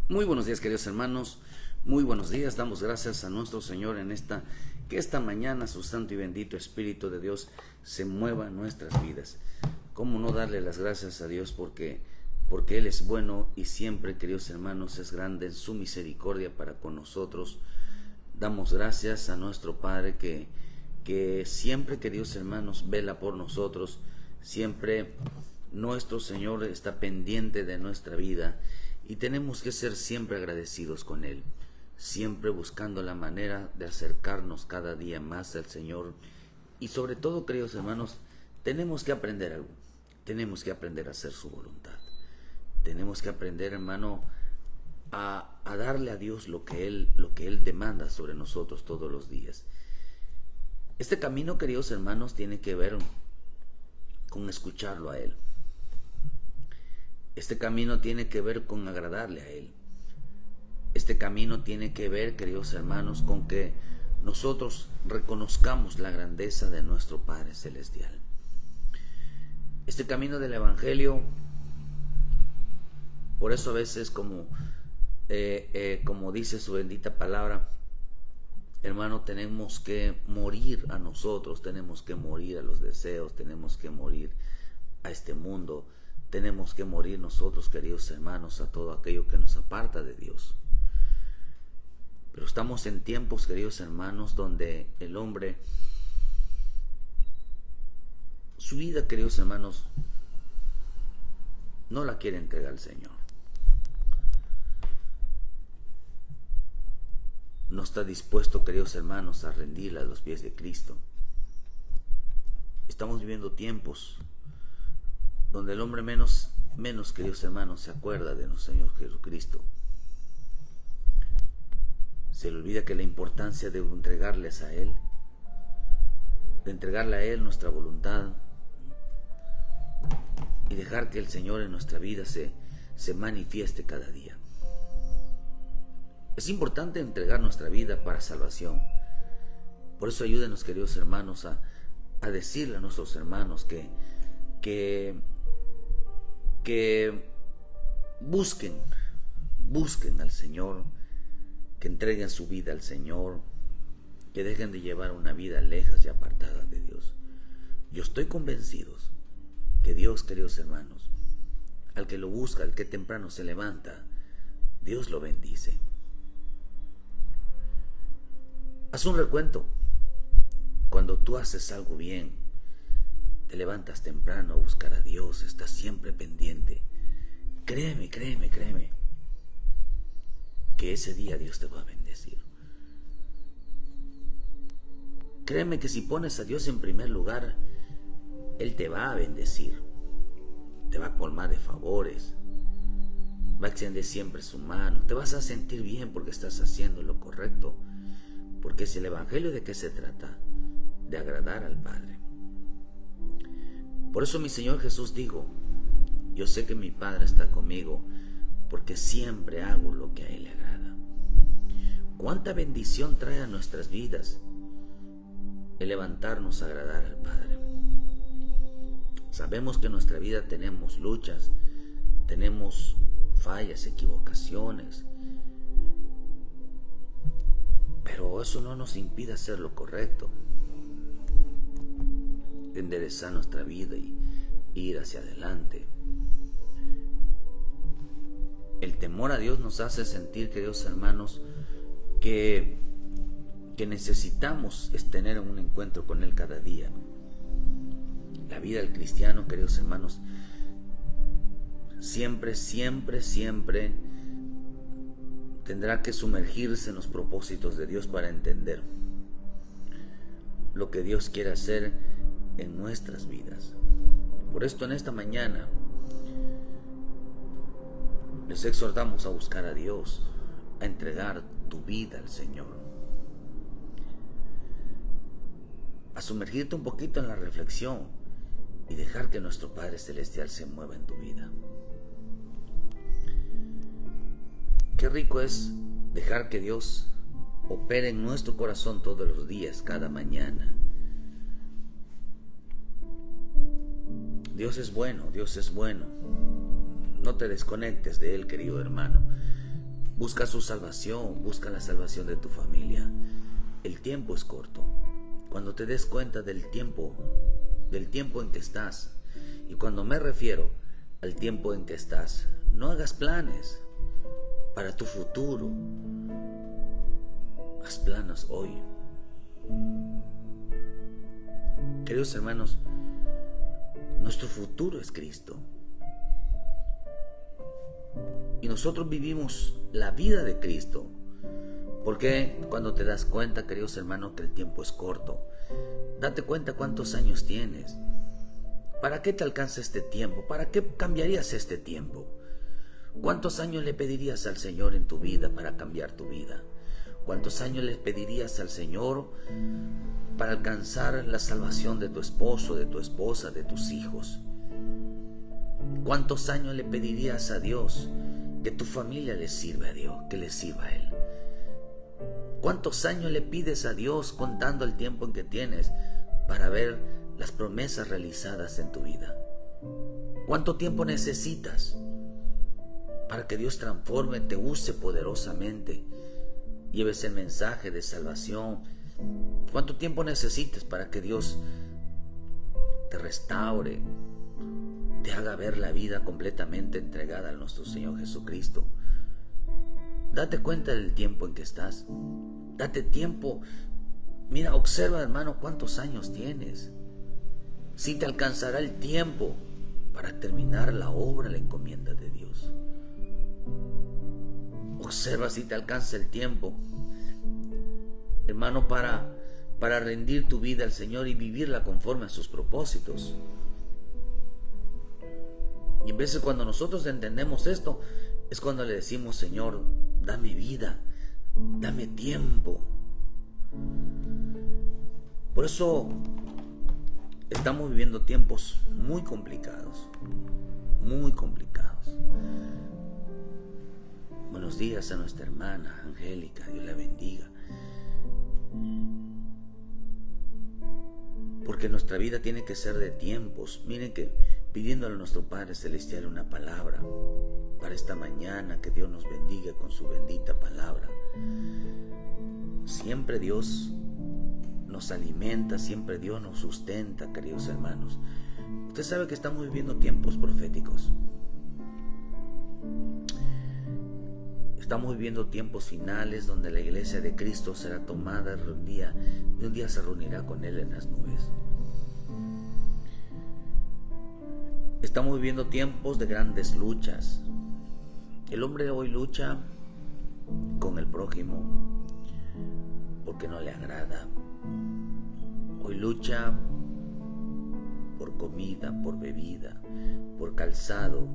Muy buenos días, queridos hermanos. Muy buenos días. Damos gracias a nuestro Señor que esta mañana su santo y bendito Espíritu de Dios se mueva en nuestras vidas. ¿Cómo no darle las gracias a Dios porque Él es bueno y siempre, queridos hermanos, es grande en su misericordia para con nosotros? Damos gracias a nuestro Padre que siempre, queridos hermanos, vela por nosotros. Siempre nuestro Señor está pendiente de nuestra vida y tenemos que ser siempre agradecidos con Él, siempre buscando la manera de acercarnos cada día más al Señor. Y sobre todo, queridos hermanos, tenemos que aprender algo. Tenemos que aprender a hacer su voluntad. Tenemos que aprender, hermano, a darle a Dios lo que Él demanda sobre nosotros todos los días. Este camino, queridos hermanos, tiene que ver con escucharlo a Él. Este camino tiene que ver con agradarle a Él. Este camino tiene que ver, queridos hermanos, con que nosotros reconozcamos la grandeza de nuestro Padre Celestial. Este camino del Evangelio, por eso a veces como dice su bendita palabra, hermano, tenemos que morir a nosotros, tenemos que morir a los deseos, tenemos que morir a este mundo. Tenemos que morir nosotros, queridos hermanos, a todo aquello que nos aparta de Dios. Pero estamos en tiempos, queridos hermanos, donde el hombre, su vida, queridos hermanos, no la quiere entregar al Señor. No está dispuesto, queridos hermanos, a rendirla a los pies de Cristo. Estamos viviendo tiempos donde el hombre menos, queridos hermanos, se acuerda de nuestro Señor Jesucristo. Se le olvida que la importancia de entregarles a Él, de entregarle a Él nuestra voluntad y dejar que el Señor en nuestra vida se manifieste cada día. Es importante entregar nuestra vida para salvación. Por eso ayúdenos, queridos hermanos, a decirle a nuestros hermanos que busquen al Señor, que entreguen su vida al Señor, que dejen de llevar una vida lejas y apartada de Dios. Yo estoy convencido que Dios, queridos hermanos, al que lo busca, al que temprano se levanta, Dios lo bendice. Haz un recuento. Cuando tú haces algo bien, te levantas temprano a buscar a Dios, estás siempre pendiente. Créeme, que ese día Dios te va a bendecir. Créeme que si pones a Dios en primer lugar, Él te va a bendecir, te va a colmar de favores, va a extender siempre su mano, te vas a sentir bien porque estás haciendo lo correcto, porque es el Evangelio de qué se trata, de agradar al Padre. Por eso mi Señor Jesús dijo: yo sé que mi Padre está conmigo, porque siempre hago lo que a Él le agrada. Cuánta bendición trae a nuestras vidas el levantarnos a agradar al Padre. Sabemos que en nuestra vida tenemos luchas, tenemos fallas, equivocaciones, pero eso no nos impide hacer lo correcto, enderezar nuestra vida y ir hacia adelante. El temor a Dios nos hace sentir, queridos hermanos, que necesitamos tener un encuentro con Él cada día. La vida del cristiano, queridos hermanos, siempre tendrá que sumergirse en los propósitos de Dios para entender lo que Dios quiere hacer en nuestras vidas. Por esto, en esta mañana les exhortamos a buscar a Dios, a entregar tu vida al Señor, a sumergirte un poquito en la reflexión y dejar que nuestro Padre Celestial se mueva en tu vida. Qué rico es dejar que Dios opere en nuestro corazón todos los días, cada mañana. Dios es bueno, Dios es bueno. No te desconectes de Él, querido hermano. Busca su salvación, busca la salvación de tu familia. El tiempo es corto. Cuando te des cuenta del tiempo en que estás, y cuando me refiero al tiempo en que estás, no hagas planes para tu futuro. Haz planes hoy. Queridos hermanos, nuestro futuro es Cristo. Y nosotros vivimos la vida de Cristo. Porque cuando te das cuenta, queridos hermanos, que el tiempo es corto, date cuenta cuántos años tienes. ¿Para qué te alcanza este tiempo? ¿Para qué cambiarías este tiempo? ¿Cuántos años le pedirías al Señor en tu vida para cambiar tu vida? ¿Cuántos años le pedirías al Señor para alcanzar la salvación de tu esposo, de tu esposa, de tus hijos? ¿Cuántos años le pedirías a Dios que tu familia le sirva a Dios, que le sirva a Él? ¿Cuántos años le pides a Dios, contando el tiempo en que tienes, para ver las promesas realizadas en tu vida? ¿Cuánto tiempo necesitas para que Dios transforme, te use poderosamente, lleves el mensaje de salvación? ¿Cuánto tiempo necesitas para que Dios te restaure, te haga ver la vida completamente entregada a nuestro Señor Jesucristo? Date cuenta del tiempo en que estás. Date tiempo. Mira, observa, hermano, cuántos años tienes. Si te alcanzará el tiempo para terminar la obra, la encomienda de Dios. Observa si te alcanza el tiempo, hermano, para rendir tu vida al Señor y vivirla conforme a sus propósitos. Y en veces cuando nosotros entendemos esto, es cuando le decimos: Señor, dame vida, dame tiempo. Por eso estamos viviendo tiempos muy complicados, muy complicados. Buenos días a nuestra hermana Angélica, Dios la bendiga. Porque nuestra vida tiene que ser de tiempos. Miren que pidiéndole a nuestro Padre Celestial una palabra para esta mañana, que Dios nos bendiga con su bendita palabra. Siempre Dios nos alimenta, siempre Dios nos sustenta, queridos hermanos. Usted sabe que estamos viviendo tiempos proféticos. Estamos viviendo tiempos finales donde la iglesia de Cristo será tomada de un día se reunirá con Él en las nubes. Estamos viviendo tiempos de grandes luchas. El hombre hoy lucha con el prójimo porque no le agrada. Hoy lucha por comida, por bebida, por calzado.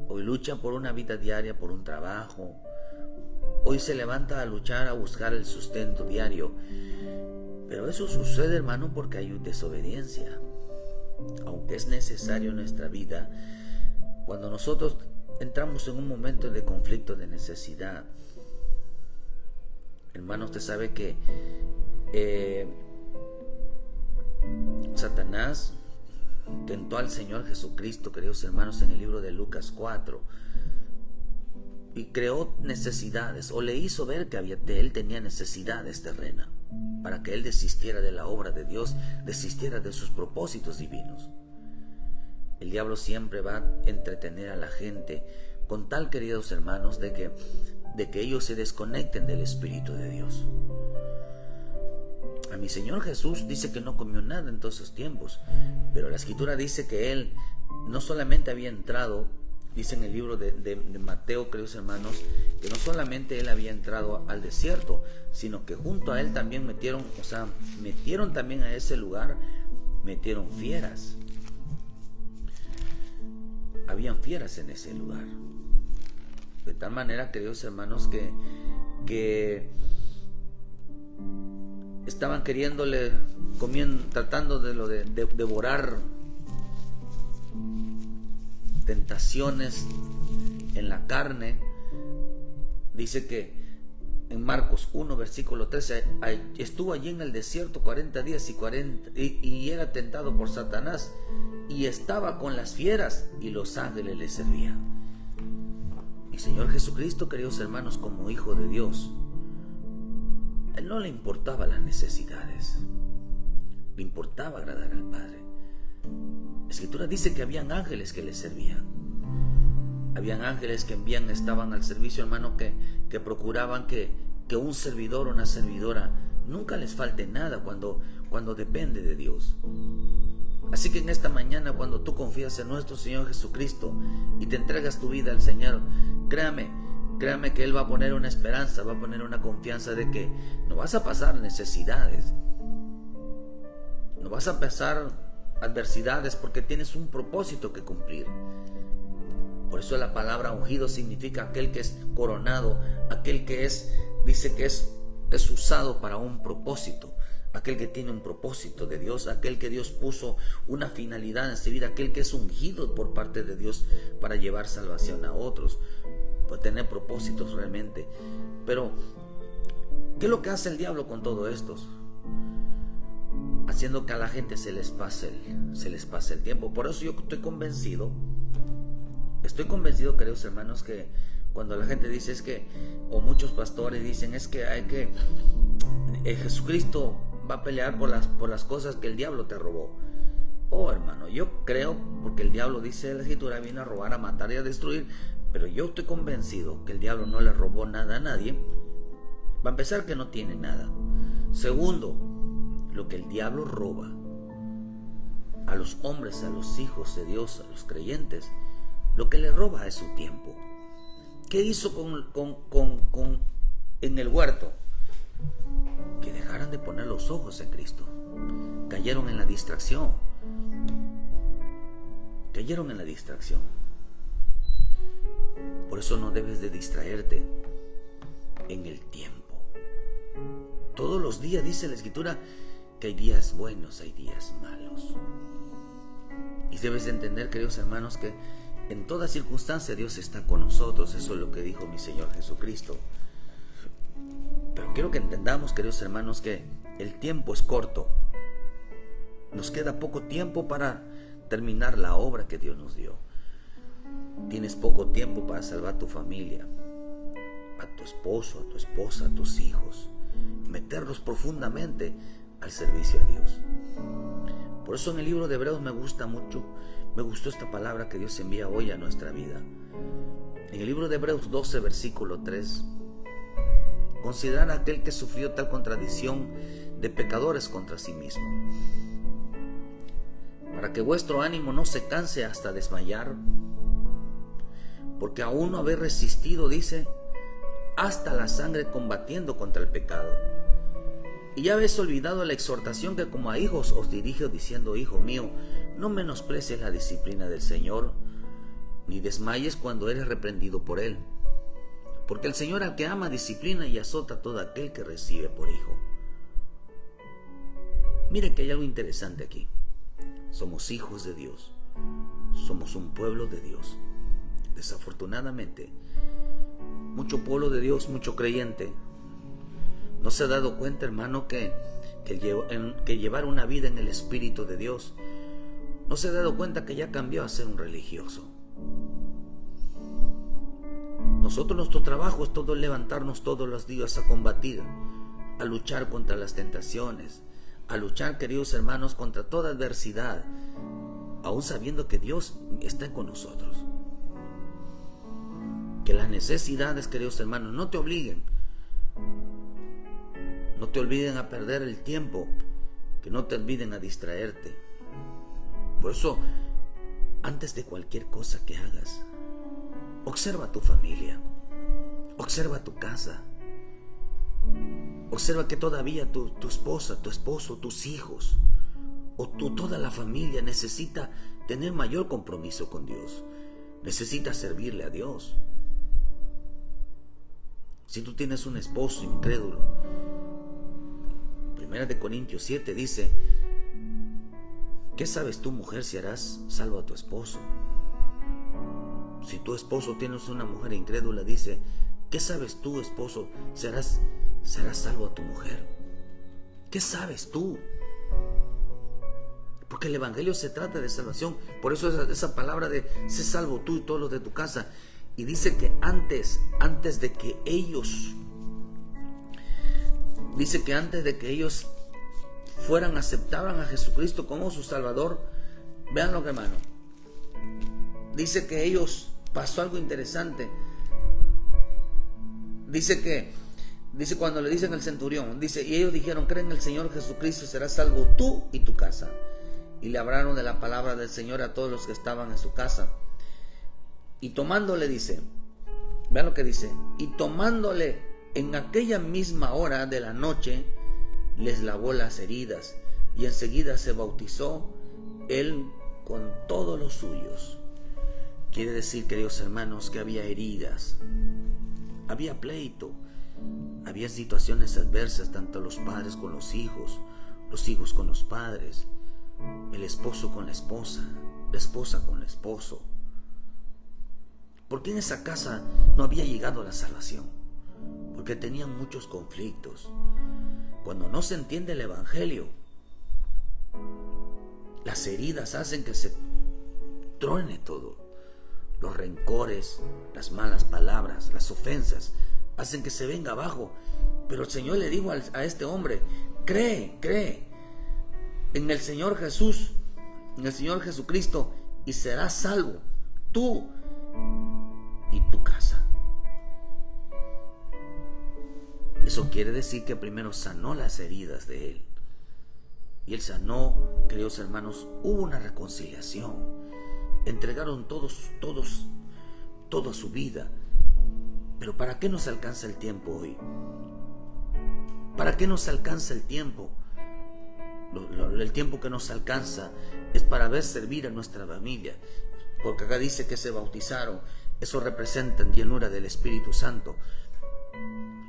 Hoy lucha por una vida diaria, por un trabajo. Hoy se levanta a luchar, a buscar el sustento diario. Pero eso sucede, hermano, porque hay desobediencia. Aunque es necesario en nuestra vida, cuando nosotros entramos en un momento de conflicto, de necesidad, hermano, usted sabe que Satanás tentó al Señor Jesucristo, queridos hermanos, en el libro de Lucas 4, y creó necesidades, o le hizo ver que él tenía necesidades terrenas, para que él desistiera de la obra de Dios, desistiera de sus propósitos divinos. El diablo siempre va a entretener a la gente con tal, queridos hermanos, de que ellos se desconecten del Espíritu de Dios. A mi Señor Jesús dice que no comió nada en todos esos tiempos, pero la Escritura dice que Él no solamente había entrado, dice en el libro de Mateo, queridos hermanos, que no solamente Él había entrado al desierto, sino que junto a Él también metieron también a ese lugar, metieron fieras. Habían fieras en ese lugar. De tal manera, queridos hermanos, que estaban tratando de devorar tentaciones en la carne. Dice que en Marcos 1, versículo 13, estuvo allí en el desierto 40 días y era tentado por Satanás, y estaba con las fieras y los ángeles le servían. Mi Señor Jesucristo, queridos hermanos, como hijo de Dios, Él no le importaba las necesidades, le importaba agradar al Padre. La Escritura dice que habían ángeles que le servían. Habían ángeles que estaban al servicio, hermano, que procuraban que un servidor o una servidora nunca les falte nada cuando depende de Dios. Así que en esta mañana, cuando tú confías en nuestro Señor Jesucristo y te entregas tu vida al Señor, créame que Él va a poner una esperanza, va a poner una confianza de que no vas a pasar necesidades, no vas a pasar adversidades, porque tienes un propósito que cumplir. Por eso la palabra ungido significa aquel que es coronado, aquel que dice que es usado para un propósito, aquel que tiene un propósito de Dios, aquel que Dios puso una finalidad en su vida, aquel que es ungido por parte de Dios para llevar salvación a otros, para tener propósitos realmente. Pero ¿qué es lo que hace el diablo con todo esto? Haciendo que a la gente se les pase el tiempo. Por eso yo estoy convencido, queridos hermanos, que cuando la gente dice o muchos pastores dicen Jesucristo va a pelear por las cosas que el diablo te robó. Oh, hermano, yo creo, porque el diablo, dice la Escritura, viene a robar, a matar y a destruir, pero yo estoy convencido que el diablo no le robó nada a nadie. Va a empezar, que no tiene nada. Segundo, lo que el diablo roba a los hombres, a los hijos de Dios, a los creyentes, lo que le roba es su tiempo. ¿Qué hizo en el huerto? Que dejaran de poner los ojos en Cristo. Cayeron en la distracción. Por eso no debes de distraerte en el tiempo. Todos los días dice la Escritura que hay días buenos, hay días malos. Y debes de entender, queridos hermanos, que en toda circunstancia Dios está con nosotros. Eso es lo que dijo mi Señor Jesucristo. Pero quiero que entendamos, queridos hermanos, que el tiempo es corto. Nos queda poco tiempo para terminar la obra que Dios nos dio. Tienes poco tiempo para salvar a tu familia, a tu esposo, a tu esposa, a tus hijos, meterlos profundamente al servicio a Dios. Por eso en el libro de Hebreos me gustó esta palabra que Dios envía hoy a nuestra vida. En el libro de Hebreos 12, versículo 3, considerar a aquel que sufrió tal contradicción de pecadores contra sí mismo, para que vuestro ánimo no se canse hasta desmayar, porque aún no habéis resistido, dice, hasta la sangre combatiendo contra el pecado. Y ya habéis olvidado la exhortación que como a hijos os dirijo, diciendo: hijo mío, no menosprecies la disciplina del Señor, ni desmayes cuando eres reprendido por Él. Porque el Señor al que ama disciplina y azota a todo aquel que recibe por hijo. Miren que hay algo interesante aquí. Somos hijos de Dios. Somos un pueblo de Dios. Desafortunadamente, mucho pueblo de Dios, mucho creyente, no se ha dado cuenta, hermano, que llevar una vida en el Espíritu de Dios, no se ha dado cuenta que ya cambió a ser un religioso. Nosotros, nuestro trabajo es todo levantarnos todos los días a combatir, a luchar contra las tentaciones, a luchar, queridos hermanos, contra toda adversidad, aún sabiendo que Dios está con nosotros. Que las necesidades, queridos hermanos, no te olviden a perder el tiempo, que no te olviden a distraerte. Por eso, antes de cualquier cosa que hagas, observa tu familia, observa tu casa, observa que todavía tu esposa, tu esposo, tus hijos o toda la familia necesita tener mayor compromiso con Dios, necesita servirle a Dios. Si tú tienes un esposo incrédulo, 1 Corintios 7 dice: ¿qué sabes tú, mujer, si harás salvo a tu esposo? Si tu esposo tienes una mujer incrédula, dice: ¿qué sabes tú, esposo, si harás salvo a tu mujer? ¿Qué sabes tú? Porque el evangelio se trata de salvación. Por eso esa palabra de sé salvo tú y todos los de tu casa Y dice que antes de que ellos aceptaran a Jesucristo como su Salvador, vean lo que, hermano, dice que ellos, pasó algo interesante. Dice cuando le dicen al centurión, dice, y ellos dijeron, cree en el Señor Jesucristo y serás salvo tú y tu casa. Y le hablaron de la palabra del Señor a todos los que estaban en su casa. Y tomándole, dice, vean lo que dice, y tomándole en aquella misma hora de la noche, les lavó las heridas, y enseguida se bautizó él con todos los suyos. Quiere decir, queridos hermanos, que había heridas, había pleito, había situaciones adversas, tanto los padres con los hijos con los padres, el esposo con la esposa con el esposo. ¿Por qué en esa casa no había llegado la salvación? Porque tenían muchos conflictos. Cuando no se entiende el evangelio, las heridas hacen que se truene todo. Los rencores, las malas palabras, las ofensas hacen que se venga abajo. Pero el Señor le dijo a este hombre, cree en el Señor Jesús, en el Señor Jesucristo, y serás salvo, tú y tu casa. Eso quiere decir que primero sanó las heridas de él. Y él sanó, queridos hermanos, hubo una reconciliación. Entregaron todos toda su vida. Pero ¿para qué nos alcanza el tiempo hoy? ¿Para qué nos alcanza el tiempo? El tiempo que nos alcanza es para ver servir a nuestra familia. Porque acá dice que se bautizaron. Eso representa llenura del Espíritu Santo.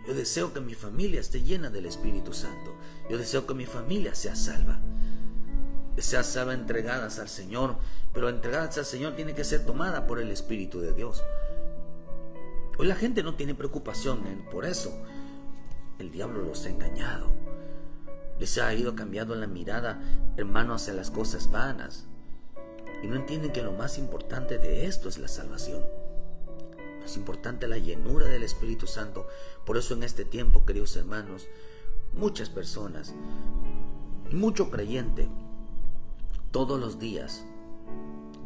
Yo deseo que mi familia esté llena del Espíritu Santo. Yo deseo que mi familia sea salva. Sea salva, entregadas al Señor. Pero entregadas al Señor tiene que ser tomada por el Espíritu de Dios. Hoy la gente no tiene preocupación por eso. El diablo los ha engañado. Les ha ido cambiando la mirada, hermano, hacia las cosas vanas. Y no entienden que lo más importante de esto es la salvación. Es importante la llenura del Espíritu Santo. Por eso en este tiempo, queridos hermanos, muchas personas, mucho creyente, todos los días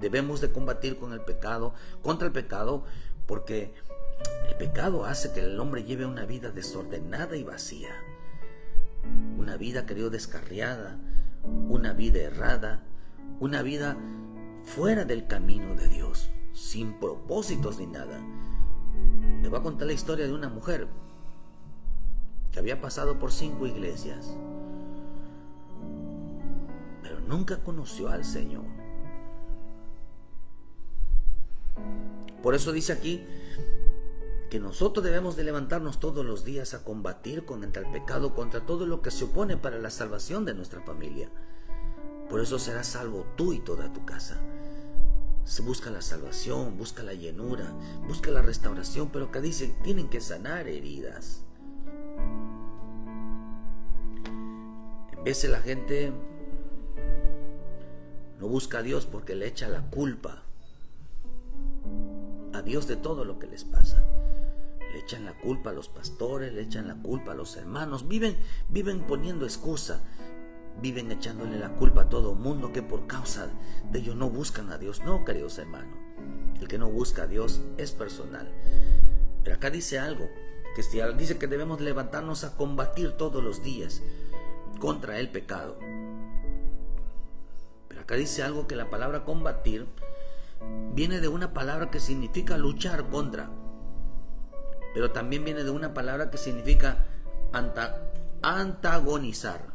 debemos de combatir contra el pecado, porque el pecado hace que el hombre lleve una vida desordenada y vacía. Una vida, querido, descarriada, una vida errada, una vida fuera del camino de Dios, sin propósitos ni nada. Me voy a contar la historia de una mujer que había pasado por 5 iglesias, pero nunca conoció al Señor. Por eso dice aquí que nosotros debemos de levantarnos todos los días a combatir contra el pecado, contra todo lo que se opone para la salvación de nuestra familia. Por eso serás salvo tú y toda tu casa. Se busca la salvación, busca la llenura, busca la restauración, pero que dice, tienen que sanar heridas. En veces la gente no busca a Dios porque le echa la culpa a Dios de todo lo que les pasa. Le echan la culpa a los pastores, le echan la culpa a los hermanos, viven poniendo excusa, viven echándole la culpa a todo el mundo, que por causa de ellos no buscan a Dios. No, queridos hermanos, el que no busca a Dios es personal. Pero acá dice algo, dice que debemos levantarnos a combatir todos los días contra el pecado. Pero acá dice algo, que la palabra combatir viene de una palabra que significa luchar contra, pero también viene de una palabra que significa antagonizar.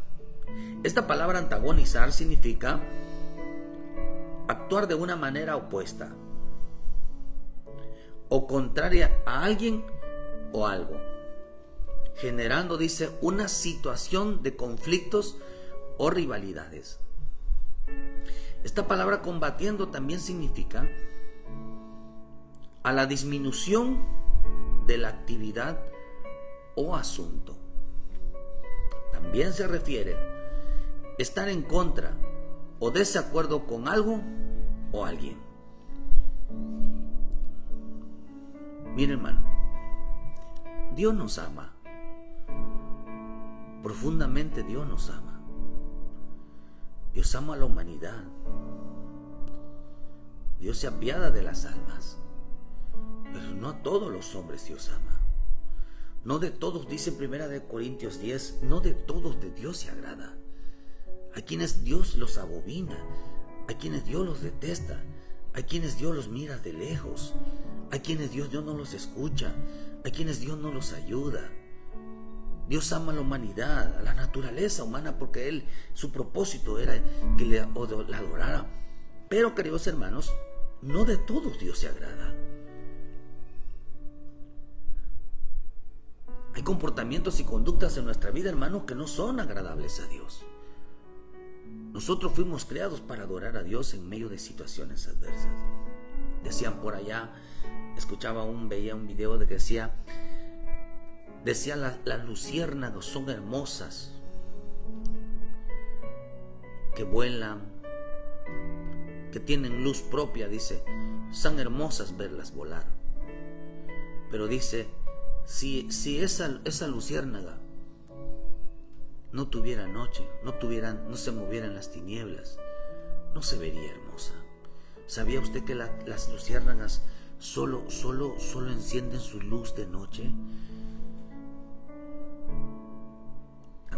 Esta palabra antagonizar significa actuar de una manera opuesta o contraria a alguien o algo, generando, dice, una situación de conflictos o rivalidades. Esta palabra combatiendo también significa a la disminución de la actividad o asunto. También se refiere a estar en contra o desacuerdo con algo o alguien. Mire, hermano, Dios nos ama. Profundamente Dios nos ama. Dios ama a la humanidad. Dios se apiada de las almas. Pero no a todos los hombres Dios ama. No de todos, dice 1 Corintios 10, no de todos de Dios se agrada. Hay quienes Dios los abomina, hay quienes Dios los detesta, hay quienes Dios los mira de lejos, hay quienes Dios no los escucha, hay quienes Dios no los ayuda. Dios ama a la humanidad, a la naturaleza humana, porque Él, su propósito era que la adorara. Pero, queridos hermanos, no de todos Dios se agrada. Hay comportamientos y conductas en nuestra vida, hermanos, que no son agradables a Dios. Nosotros fuimos creados para adorar a Dios en medio de situaciones adversas. Decían por allá, veía un video de que decía las luciérnagas son hermosas, que vuelan, que tienen luz propia, dice, son hermosas verlas volar. Pero dice, si esa luciérnaga no tuviera noche, no se moviera en las tinieblas, no se vería hermosa. ¿Sabía usted que las luciérnagas solo encienden su luz de noche?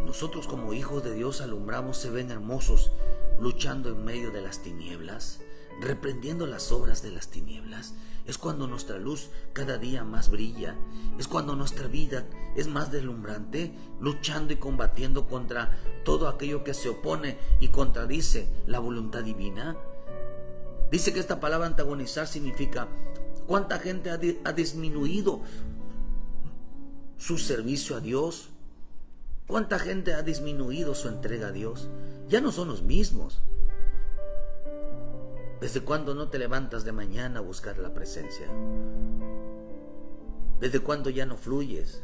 Nosotros como hijos de Dios alumbramos, se ven hermosos, luchando en medio de las tinieblas, reprendiendo las obras de las tinieblas. Es cuando nuestra luz cada día más brilla, es cuando nuestra vida es más deslumbrante, luchando y combatiendo contra todo aquello que se opone y contradice la voluntad divina. Dice que esta palabra antagonizar significa cuánta gente ha disminuido su servicio a Dios, cuánta gente ha disminuido su entrega a Dios. Ya no son los mismos. ¿Desde cuándo no te levantas de mañana a buscar la presencia? ¿Desde cuándo ya no fluyes?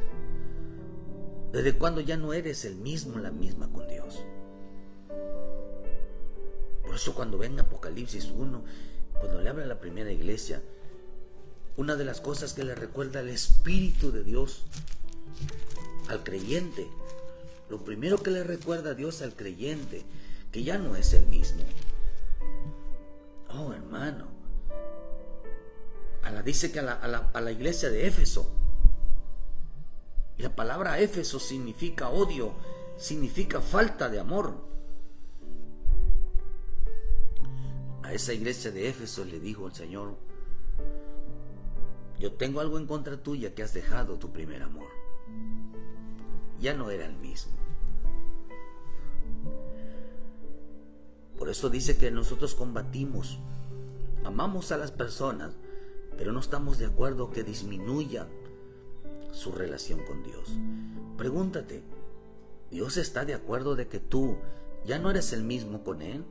¿Desde cuándo ya no eres el mismo, la misma con Dios? Por eso cuando ven Apocalipsis 1, cuando le habla a la primera iglesia, una de las cosas que le recuerda el Espíritu de Dios al creyente, lo primero que le recuerda a Dios al creyente, que ya no es el mismo. Oh, hermano, dice que a la iglesia de Éfeso, y la palabra Éfeso significa odio, significa falta de amor. A esa iglesia de Éfeso le dijo el Señor: yo tengo algo en contra tuya, que has dejado tu primer amor. Ya no era el mismo. Por eso dice que nosotros combatimos, amamos a las personas, pero no estamos de acuerdo que disminuya su relación con Dios. Pregúntate, ¿Dios está de acuerdo de que tú ya no eres el mismo con Él?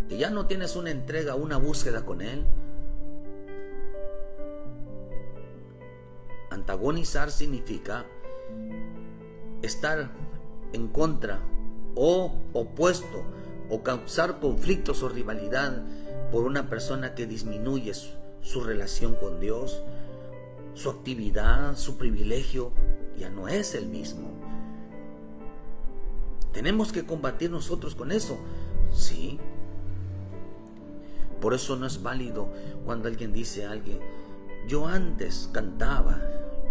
¿Que ya no tienes una entrega, una búsqueda con Él? Antagonizar significa estar en contra o opuesto, o causar conflictos o rivalidad por una persona que disminuye su relación con Dios, su actividad, su privilegio, ya no es el mismo. ¿Tenemos que combatir nosotros con eso? Sí. Por eso no es válido cuando alguien dice a alguien: yo antes cantaba,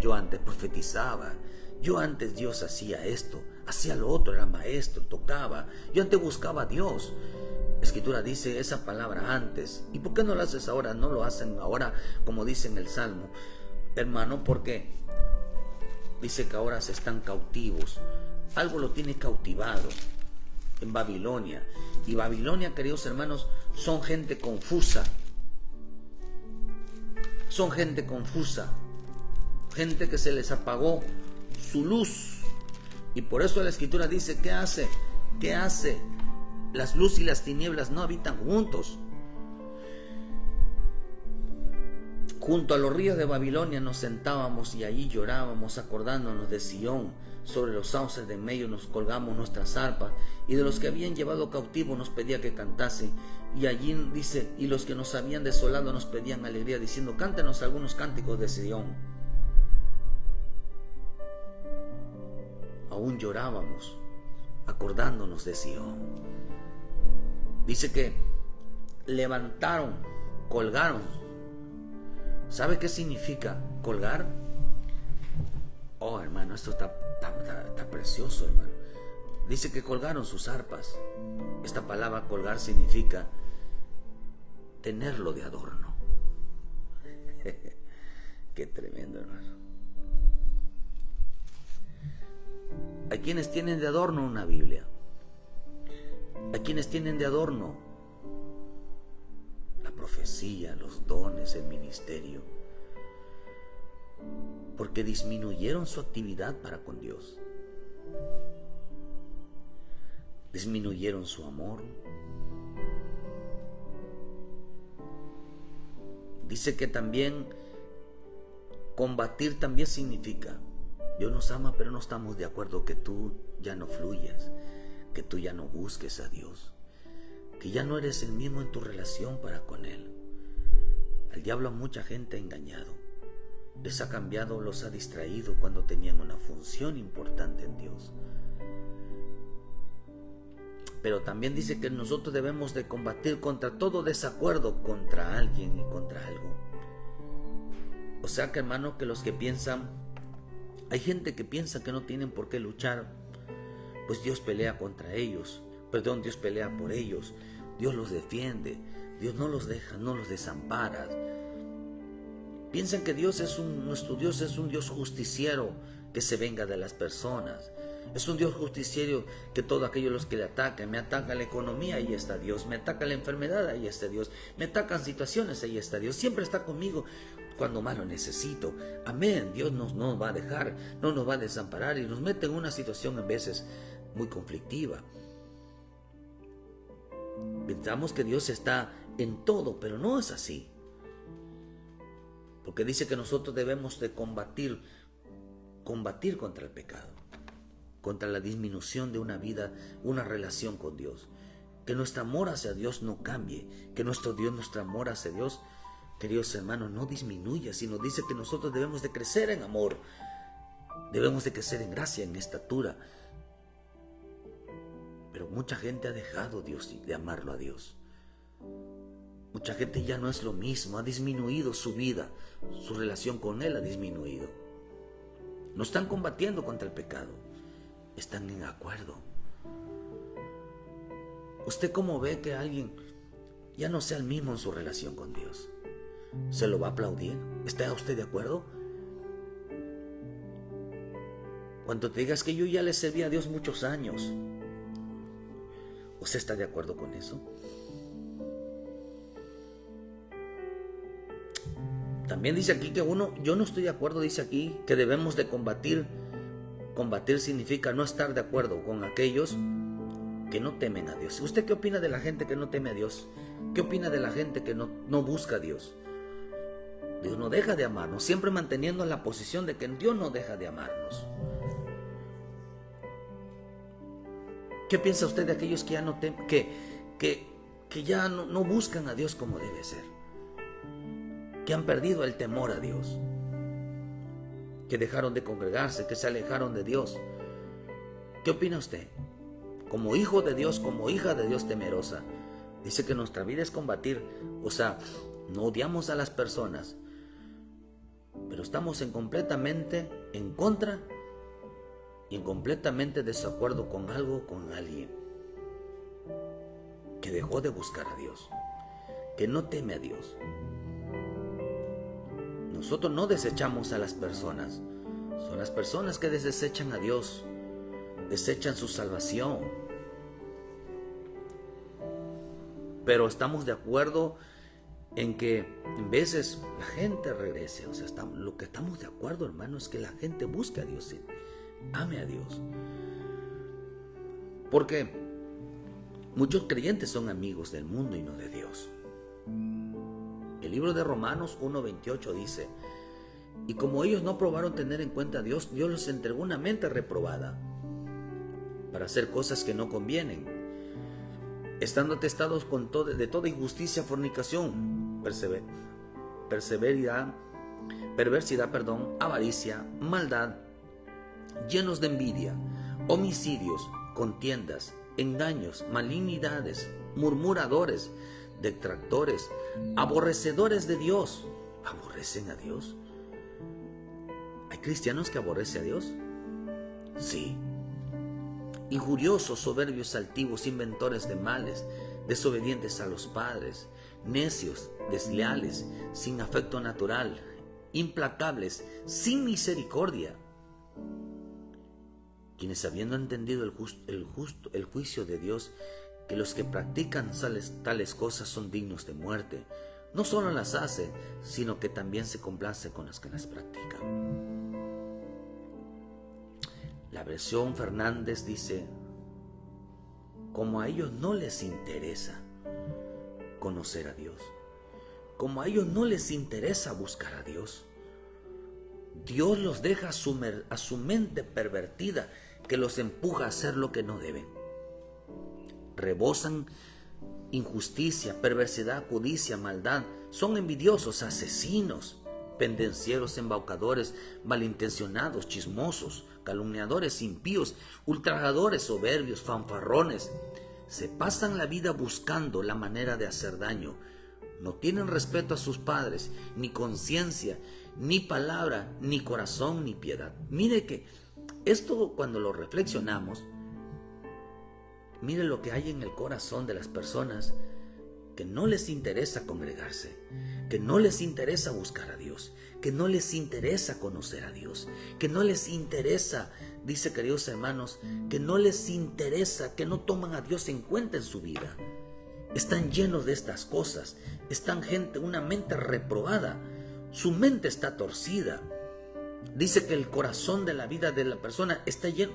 yo antes profetizaba, yo antes Dios hacía esto, hacía lo otro, era maestro, tocaba, yo antes buscaba a Dios. La Escritura dice esa palabra antes. ¿Y por qué no lo haces ahora? No lo hacen ahora, como dice en el Salmo, hermano, porque dice que ahora se están cautivos. Algo lo tiene cautivado en Babilonia. Y Babilonia, queridos hermanos, son gente confusa. Son gente confusa. Gente que se les apagó su luz. Y por eso la Escritura dice: ¿qué hace? ¿Qué hace? Las luces y las tinieblas no habitan juntos. Junto a los ríos de Babilonia nos sentábamos y allí llorábamos, acordándonos de Sión. Sobre los sauces de en medio nos colgamos nuestras arpas, y de los que habían llevado cautivo nos pedía que cantase. Y allí dice, y los que nos habían desolado nos pedían alegría, diciendo, cántenos algunos cánticos de Sión. Aún llorábamos, acordándonos de Sión. Dice que levantaron, colgaron. ¿Sabe qué significa colgar? Oh, hermano, esto está precioso, hermano. Dice que colgaron sus arpas. Esta palabra colgar significa tenerlo de adorno. Qué tremendo, hermano. Hay quienes tienen de adorno una Biblia. Hay quienes tienen de adorno la profecía, los dones, el ministerio, porque disminuyeron su actividad para con Dios. Disminuyeron su amor. Dice que también combatir también significa, Dios nos ama, pero no estamos de acuerdo que tú ya no fluyas, que tú ya no busques a Dios, que ya no eres el mismo en tu relación para con Él. Al diablo a mucha gente ha engañado, les ha cambiado, los ha distraído cuando tenían una función importante en Dios. Pero también dice que nosotros debemos de combatir contra todo desacuerdo contra alguien y contra algo. O sea que, hermano, que los que piensan, hay gente que piensa que no tienen por qué luchar, pues Dios pelea contra ellos, Dios pelea por ellos, Dios los defiende, Dios no los deja, no los desampara. Piensan que nuestro Dios es un Dios justiciero que se venga de las personas. Es un Dios justiciero que todos aquellos los que le atacan, me atacan la economía, ahí está Dios, me ataca la enfermedad, ahí está Dios, me atacan situaciones, ahí está Dios, siempre está conmigo cuando más lo necesito. Amén, Dios no nos va a dejar, no nos va a desamparar y nos mete en una situación en veces muy conflictiva. Pensamos que Dios está en todo, pero no es así. Porque dice que nosotros debemos de combatir contra el pecado, contra la disminución de una vida, una relación con Dios. Que nuestro amor hacia Dios no cambie, que nuestro amor hacia Dios, queridos hermanos, no disminuya, sino dice que nosotros debemos de crecer en amor, debemos de crecer en gracia, en estatura. Pero mucha gente ha dejado de amarlo a Dios. Mucha gente ya no es lo mismo, ha disminuido su vida, su relación con Él ha disminuido. No están combatiendo contra el pecado, están en acuerdo. ¿Usted cómo ve que alguien ya no sea el mismo en su relación con Dios? ¿Se lo va a aplaudir? ¿Está usted de acuerdo? Cuando te digas que yo ya le serví a Dios muchos años, ¿usted está de acuerdo con eso? También dice aquí que yo no estoy de acuerdo, dice aquí que debemos de combatir. Combatir significa no estar de acuerdo con aquellos que no temen a Dios. ¿Usted qué opina de la gente que no teme a Dios? ¿Qué opina de la gente que no busca a Dios? Dios no deja de amarnos, siempre manteniendo la posición de que Dios no deja de amarnos. ¿Qué piensa usted de aquellos que ya no temen, que ya no buscan a Dios como debe ser? Que han perdido el temor a Dios, que dejaron de congregarse, que se alejaron de Dios. ¿Qué opina usted? Como hijo de Dios, como hija de Dios temerosa, dice que nuestra vida es combatir. O sea, no odiamos a las personas, pero estamos completamente en contra y en completamente desacuerdo con algo, con alguien que dejó de buscar a Dios, que no teme a Dios. Nosotros no desechamos a las personas, son las personas que desechan a Dios, desechan su salvación. Pero estamos de acuerdo en que en veces la gente regrese. O sea, lo que estamos de acuerdo, hermano, es que la gente busque a Dios, ame a Dios. Porque muchos creyentes son amigos del mundo y no de Dios. El libro de Romanos 1:28 dice: y como ellos no probaron tener en cuenta a Dios, Dios les entregó una mente reprobada para hacer cosas que no convienen, estando atestados de toda injusticia, fornicación, perversidad, avaricia, maldad, llenos de envidia, homicidios, contiendas, engaños, malignidades, murmuradores, detractores, aborrecedores de Dios. ¿Aborrecen a Dios? ¿Hay cristianos que aborrecen a Dios? Sí. Injuriosos, soberbios, altivos, inventores de males, desobedientes a los padres, necios, desleales, sin afecto natural, implacables, sin misericordia, quienes, habiendo entendido el juicio de Dios, que los que practican tales cosas son dignos de muerte, no solo las hace, sino que también se complace con los que las practican. La versión Fernández dice: como a ellos no les interesa conocer a Dios, como a ellos no les interesa buscar a Dios, Dios los deja a su mente pervertida, que los empuja a hacer lo que no deben. Rebosan injusticia, perversidad, codicia, maldad. Son envidiosos, asesinos, pendencieros, embaucadores, malintencionados, chismosos, calumniadores, impíos, ultrajadores, soberbios, fanfarrones. Se pasan la vida buscando la manera de hacer daño. No tienen respeto a sus padres, ni conciencia, ni palabra, ni corazón, ni piedad. Mire que esto, cuando lo reflexionamos, mire lo que hay en el corazón de las personas que no les interesa congregarse, que no les interesa buscar a Dios, que no les interesa conocer a Dios, que no les interesa, dice, queridos hermanos, que no les interesa, que no toman a Dios en cuenta en su vida. Están llenos de estas cosas, están una mente reprobada, su mente está torcida. Dice que el corazón de la vida de la persona está lleno.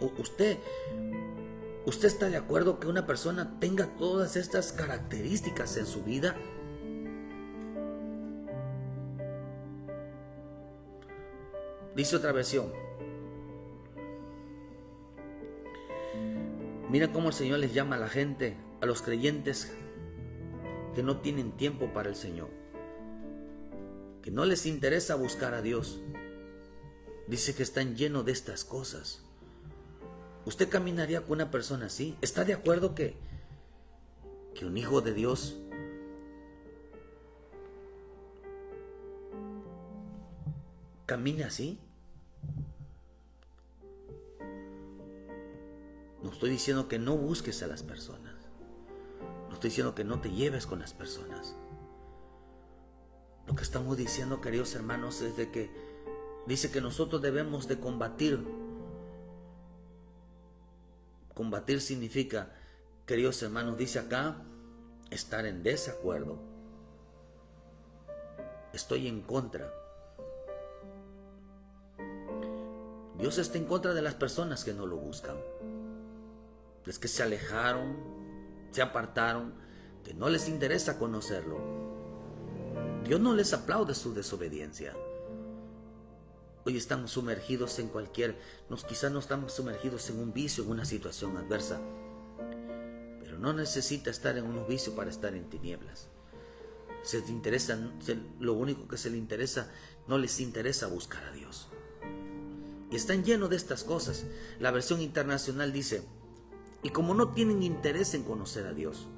¿Usted está de acuerdo que una persona tenga todas estas características en su vida? Dice otra versión: mira cómo el Señor les llama a la gente, a los creyentes que no tienen tiempo para el Señor, que no les interesa buscar a Dios. Dice que están llenos de estas cosas. ¿Usted caminaría con una persona así? ¿Está de acuerdo que un hijo de Dios camine así? No estoy diciendo que no busques a las personas. No estoy diciendo que no te lleves con las personas. Lo que estamos diciendo, queridos hermanos, es de que dice que nosotros debemos de combatir. Combatir significa, queridos hermanos, dice acá, estar en desacuerdo. Estoy en contra. Dios está en contra de las personas que no lo buscan. Es que se alejaron, se apartaron, que no les interesa conocerlo. Dios no les aplaude su desobediencia. Hoy estamos sumergidos en quizás no estamos sumergidos en un vicio, en una situación adversa, pero no necesita estar en un vicio para estar en tinieblas. Lo único que no les interesa buscar a Dios. Y están llenos de estas cosas. La versión internacional dice: y como no tienen interés en conocer a Dios,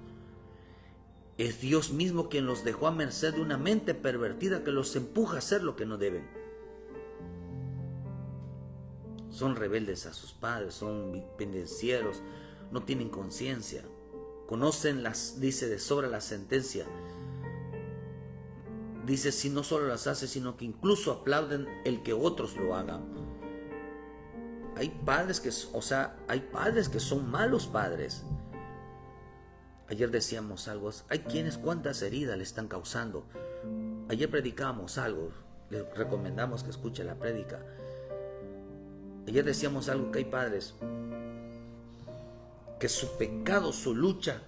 es Dios mismo quien los dejó a merced de una mente pervertida que los empuja a hacer lo que no deben. Son rebeldes a sus padres, son pendencieros, no tienen conciencia, conocen dice de sobra la sentencia. Dice, si no solo las hace, sino que incluso aplauden el que otros lo hagan. Hay padres que son malos padres. Ayer decíamos algo, hay quienes cuántas heridas le están causando. Ayer predicamos algo, le recomendamos que escuche la prédica. Ayer decíamos algo, que hay padres que su pecado, su lucha,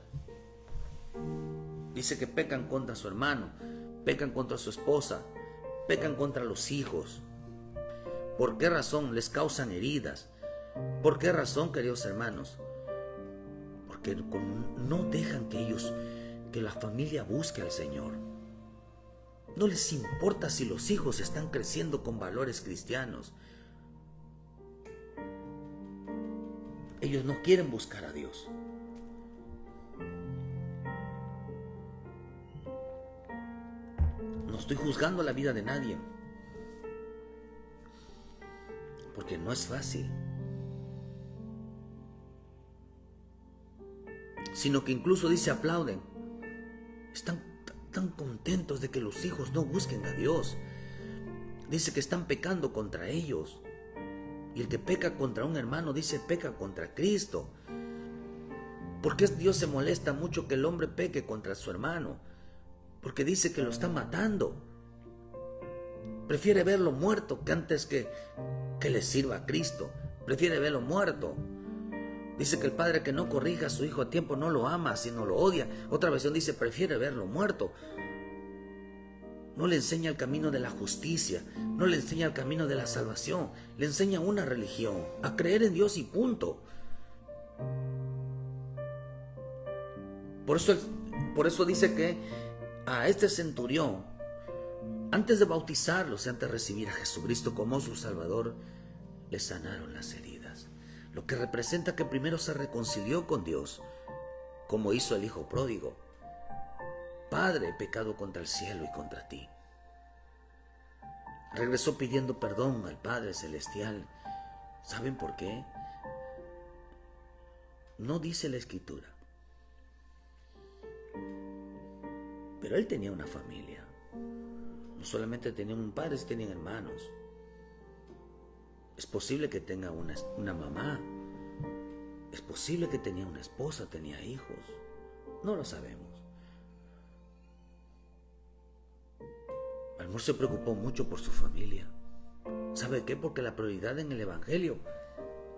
dice que pecan contra su hermano, pecan contra su esposa, pecan contra los hijos. ¿Por qué razón? Les causan heridas. ¿Por qué razón, queridos hermanos? Porque no dejan que la familia busque al Señor. No les importa si los hijos están creciendo con valores cristianos. Ellos no quieren buscar a Dios. No estoy juzgando la vida de nadie, porque no es fácil, sino que incluso dice aplauden, están tan contentos de que los hijos no busquen a Dios. Dice que están pecando contra ellos, y el que peca contra un hermano, dice, peca contra Cristo. ¿Por qué Dios se molesta mucho que el hombre peque contra su hermano? Porque dice que lo está matando. Prefiere verlo muerto que antes que le sirva a Cristo. Prefiere verlo muerto. Dice que el padre que no corrija a su hijo a tiempo no lo ama, sino lo odia. Otra versión dice, prefiere verlo muerto. No le enseña el camino de la justicia, no le enseña el camino de la salvación. Le enseña una religión, a creer en Dios y punto. Por eso dice que a este centurión, antes de bautizarlo, antes de recibir a Jesucristo como su Salvador, le sanaron las heridas. Lo que representa que primero se reconcilió con Dios, como hizo el hijo pródigo. Padre, he pecado contra el cielo y contra ti. Regresó pidiendo perdón al Padre Celestial. ¿Saben por qué? No dice la Escritura. Pero él tenía una familia. No solamente tenía un padre, tenían hermanos. Es posible que tenga una mamá. Es posible que tenía una esposa, tenía hijos. No lo sabemos. A lo mejor se preocupó mucho por su familia. ¿Sabe qué? Porque la prioridad en el Evangelio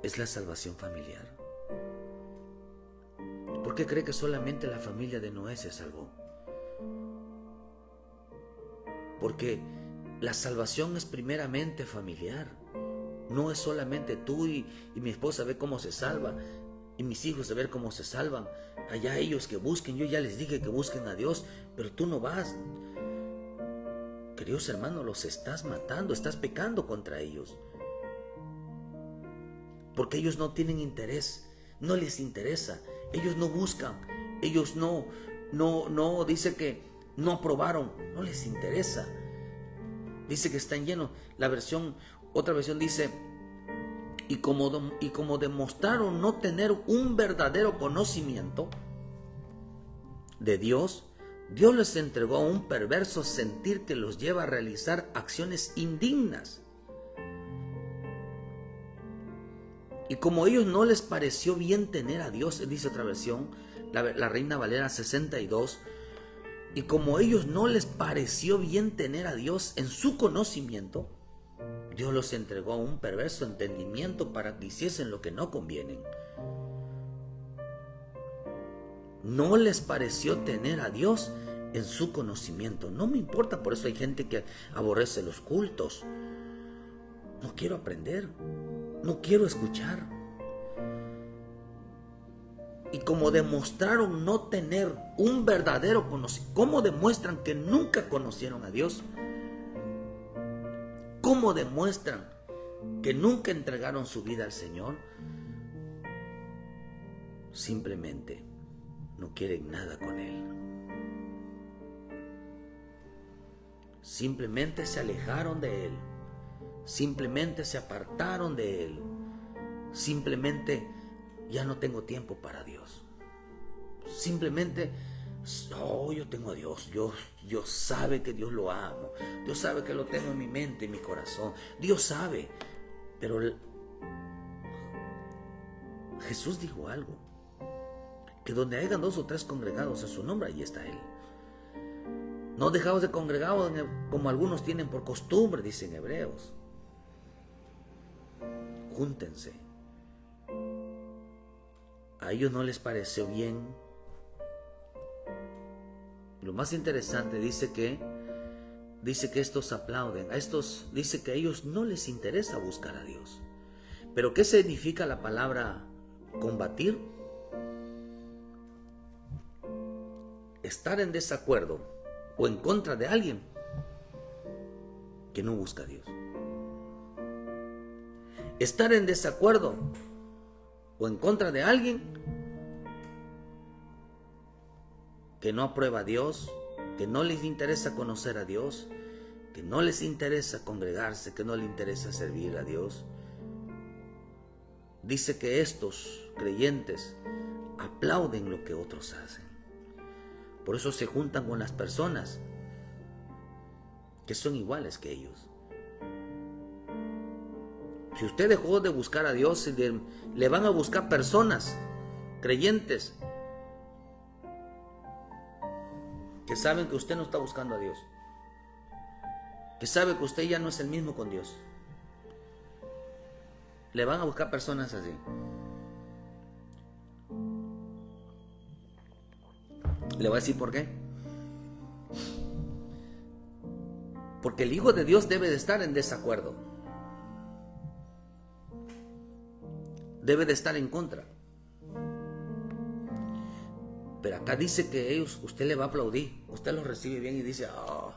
es la salvación familiar. ¿Por qué cree que solamente la familia de Noé se salvó? Porque la salvación es primeramente familiar. No es solamente tú y mi esposa ver cómo se salva, y mis hijos a ver cómo se salvan. Allá ellos que busquen, yo ya les dije que busquen a Dios, pero tú no vas. Queridos hermanos, los estás matando, estás pecando contra ellos. Porque ellos no tienen interés, no les interesa, ellos no buscan, ellos no, dice que no aprobaron, no les interesa. Dice que están llenos. Otra versión dice, y como demostraron no tener un verdadero conocimiento de Dios, Dios les entregó a un perverso sentir que los lleva a realizar acciones indignas. Y como a ellos no les pareció bien tener a Dios, dice otra versión, la Reina Valera 62, y como a ellos no les pareció bien tener a Dios en su conocimiento, Dios los entregó a un perverso entendimiento para que hiciesen lo que no conviene. No les pareció tener a Dios en su conocimiento. No me importa, por eso hay gente que aborrece los cultos. No quiero aprender, no quiero escuchar. Y como demostraron no tener un verdadero conocimiento, ¿cómo demuestran que nunca conocieron a Dios? ¿Cómo demuestran que nunca entregaron su vida al Señor? Simplemente no quieren nada con Él. Simplemente se alejaron de Él. Simplemente se apartaron de Él. Simplemente ya no tengo tiempo para Dios. Simplemente, yo tengo a Dios. Dios sabe que Dios lo amo. Dios sabe que lo tengo en mi mente, en mi corazón. Dios sabe. Pero Jesús dijo algo. Que donde hayan 2 o 3 congregados a su nombre, ahí está Él. No dejaos de congregados como algunos tienen por costumbre, dicen Hebreos. Júntense. A ellos no les pareció bien. Lo más interesante dice que dice que estos aplauden, a estos dice que a ellos no les interesa buscar a Dios. Pero ¿qué significa la palabra combatir? Estar en desacuerdo o en contra de alguien que no busca a Dios. Estar en desacuerdo o en contra de alguien que no aprueba a Dios, que no les interesa conocer a Dios, que no les interesa congregarse, que no les interesa servir a Dios. Dice que estos creyentes aplauden lo que otros hacen. Por eso se juntan con las personas que son iguales que ellos. Si usted dejó de buscar a Dios, le van a buscar personas, creyentes, que saben que usted no está buscando a Dios, que sabe que usted ya no es el mismo con Dios. Le van a buscar personas así. Le voy a decir por qué. Porque el Hijo de Dios debe de estar en desacuerdo. Debe de estar en contra. Pero acá dice que ellos, usted le va a aplaudir. Usted los recibe bien y dice, oh,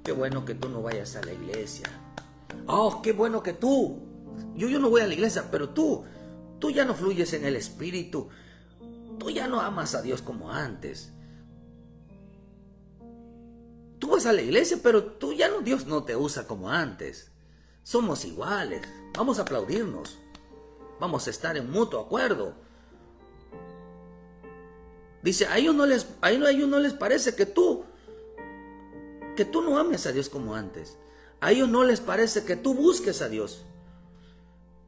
qué bueno que tú no vayas a la iglesia. Oh, qué bueno que tú. Yo no voy a la iglesia, pero tú ya no fluyes en el Espíritu. Tú ya no amas a Dios como antes. Tú vas a la iglesia, pero tú ya no, Dios no te usa como antes. Somos iguales. Vamos a aplaudirnos. Vamos a estar en mutuo acuerdo. Dice, a ellos no les parece que tú no ames a Dios como antes. A ellos no les parece que tú busques a Dios.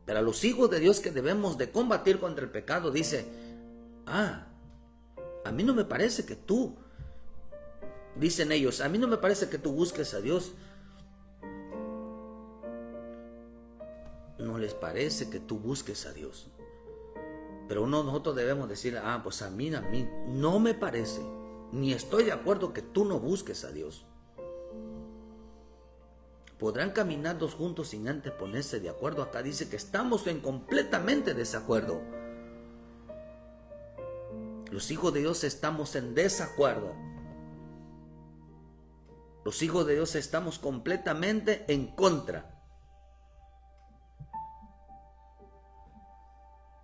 Pero a los hijos de Dios que debemos de combatir contra el pecado, dice, a mí no me parece que tú, dicen ellos, a mí no me parece que tú busques a Dios. No les parece que tú busques a Dios. Pero nosotros debemos decir, pues a mí no me parece, ni estoy de acuerdo que tú no busques a Dios. Podrán caminar dos juntos sin antes ponerse de acuerdo. Acá dice que estamos en completamente desacuerdo. Los hijos de Dios estamos en desacuerdo. Los hijos de Dios estamos completamente en contra.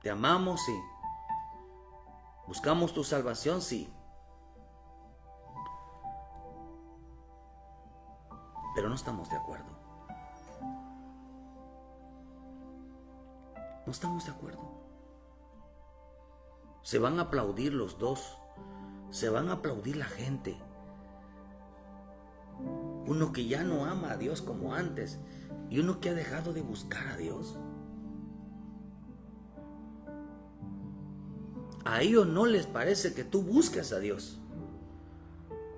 Te amamos, sí. Buscamos tu salvación, sí. Pero no estamos de acuerdo. No estamos de acuerdo. Se van a aplaudir los dos. Se van a aplaudir la gente. Uno que ya no ama a Dios como antes y uno que ha dejado de buscar a Dios. A ellos no les parece que tú busques a Dios.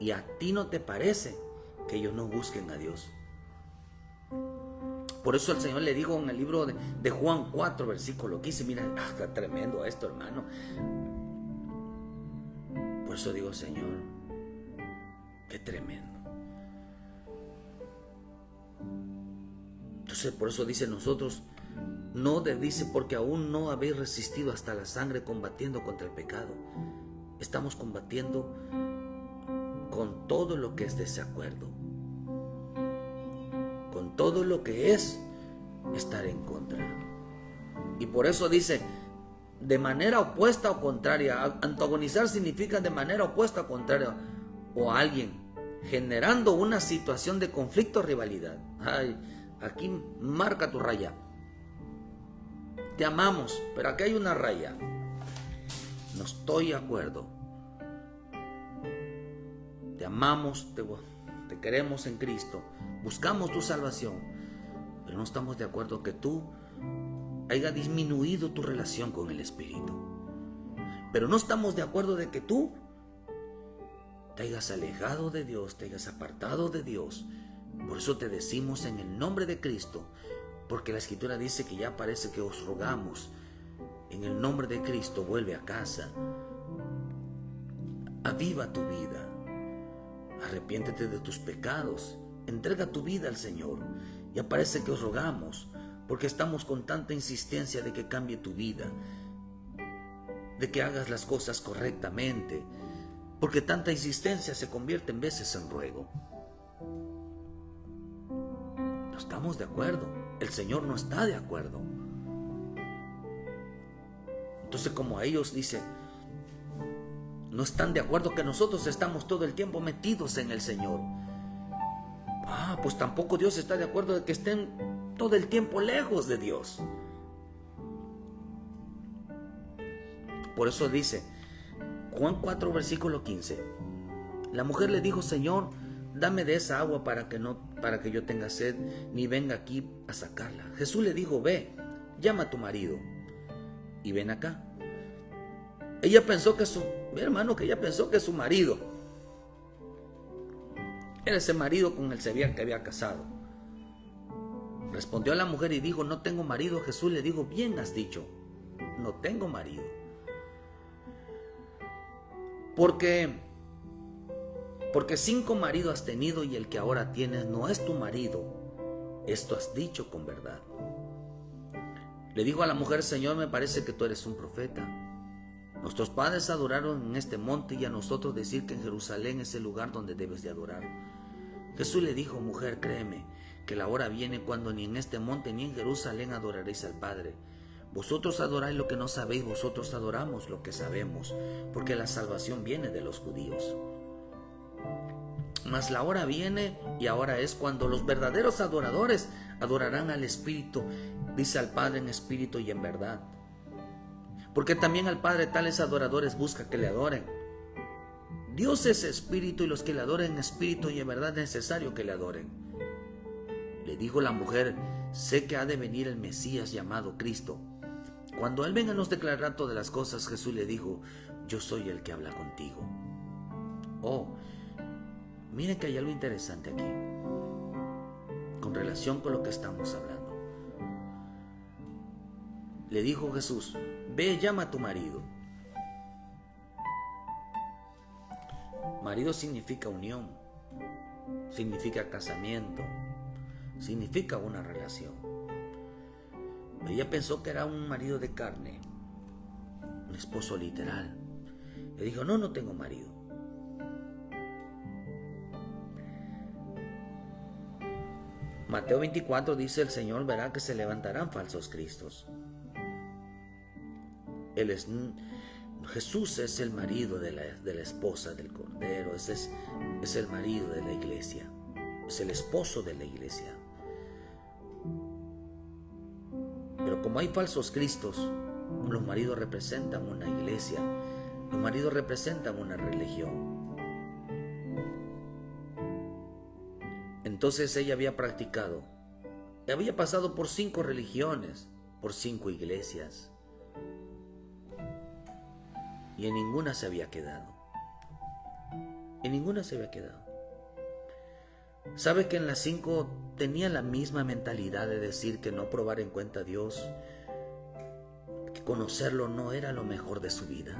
Y a ti no te parece que ellos no busquen a Dios. Por eso el Señor le dijo en el libro de Juan 4, versículo 15, mira, está tremendo esto, hermano. Por eso digo, Señor, qué tremendo. Entonces, por eso dice nosotros, dice, porque aún no habéis resistido hasta la sangre combatiendo contra el pecado. Estamos combatiendo con todo lo que es desacuerdo, con todo lo que es estar en contra. Y por eso dice, de manera opuesta o contraria. Antagonizar significa de manera opuesta o contraria, o a alguien, generando una situación de conflicto o rivalidad. Ay, aquí marca tu raya. Te amamos, pero aquí hay una raya. No estoy de acuerdo. Te amamos, te queremos en Cristo, buscamos tu salvación, pero no estamos de acuerdo que tú haya disminuido tu relación con el Espíritu. Pero no estamos de acuerdo de que tú te hayas alejado de Dios, te hayas apartado de Dios. Por eso te decimos en el nombre de Cristo, porque la Escritura dice que ya parece que os rogamos, en el nombre de Cristo, vuelve a casa, aviva tu vida, arrepiéntete de tus pecados Entrega tu vida al Señor. Y parece que os rogamos, porque estamos con tanta insistencia de que cambie tu vida, de que hagas las cosas correctamente, porque tanta insistencia se convierte en veces en ruego. No estamos de acuerdo. El Señor no está de acuerdo. Entonces, como a ellos dice, no están de acuerdo que nosotros estamos todo el tiempo metidos en el Señor. Pues tampoco Dios está de acuerdo de que estén todo el tiempo lejos de Dios. Por eso dice Juan 4, versículo 15. La mujer le dijo: Señor, dame de esa agua para que yo tenga sed, ni venga aquí a sacarla. Jesús le dijo: ve, llama a tu marido y ven acá. Ella pensó que su marido era ese marido con el que había casado. Respondió a la mujer y dijo: no tengo marido. Jesús le dijo: bien has dicho, no tengo marido. Porque 5 maridos has tenido y el que ahora tienes no es tu marido. Esto has dicho con verdad. Le dijo a la mujer: Señor, me parece que tú eres un profeta. Nuestros padres adoraron en este monte y a nosotros decir que en Jerusalén es el lugar donde debes de adorar. Jesús le dijo: mujer, créeme que la hora viene cuando ni en este monte ni en Jerusalén adoraréis al Padre. Vosotros adoráis lo que no sabéis, nosotros adoramos lo que sabemos, porque la salvación viene de los judíos. Mas la hora viene y ahora es cuando los verdaderos adoradores adorarán al Espíritu, dice al Padre en espíritu y en verdad. Porque también al Padre tales adoradores busca que le adoren. Dios es espíritu y los que le adoren en espíritu y en verdad es necesario que le adoren. Le dijo la mujer: sé que ha de venir el Mesías llamado Cristo. Cuando Él venga nos declarará todas las cosas. Jesús le dijo: yo soy el que habla contigo. Miren que hay algo interesante aquí con relación con lo que estamos hablando. Le dijo Jesús: ve, llama a tu marido. Marido significa unión, significa casamiento, significa una relación. Ella pensó que era un marido de carne, un esposo literal. Le dijo: no tengo marido. Mateo 24 dice: el Señor verá que se levantarán falsos cristos. Jesús es el marido de la esposa del Cordero, es el marido de la iglesia, es el esposo de la iglesia. Pero como hay falsos cristos, los maridos representan una iglesia, los maridos representan una religión. Entonces ella había pasado por 5 religiones, por 5 iglesias, y en ninguna se había quedado. ¿Sabe que en las 5 tenía la misma mentalidad de decir que no probar en cuenta a Dios, que conocerlo no era lo mejor de su vida?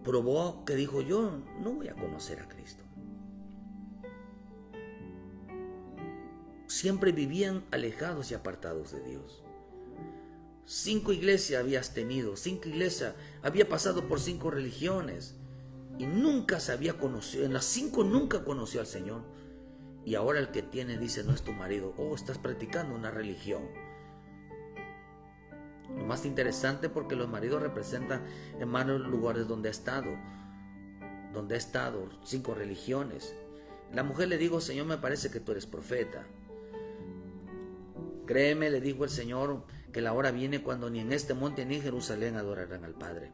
Probó que dijo: yo no voy a conocer a Cristo. Siempre vivían alejados y apartados de Dios. 5 iglesias habías tenido, 5 iglesias, había pasado por 5 religiones y nunca se había conocido, en las 5 nunca conoció al Señor. Y ahora el que tiene dice: no es tu marido. Estás practicando una religión. Lo más interesante, porque los maridos representan, hermanos, lugares donde ha estado 5 religiones. La mujer le dijo: Señor, me parece que tú eres profeta. Créeme, le dijo el Señor, que la hora viene cuando ni en este monte ni en Jerusalén adorarán al Padre.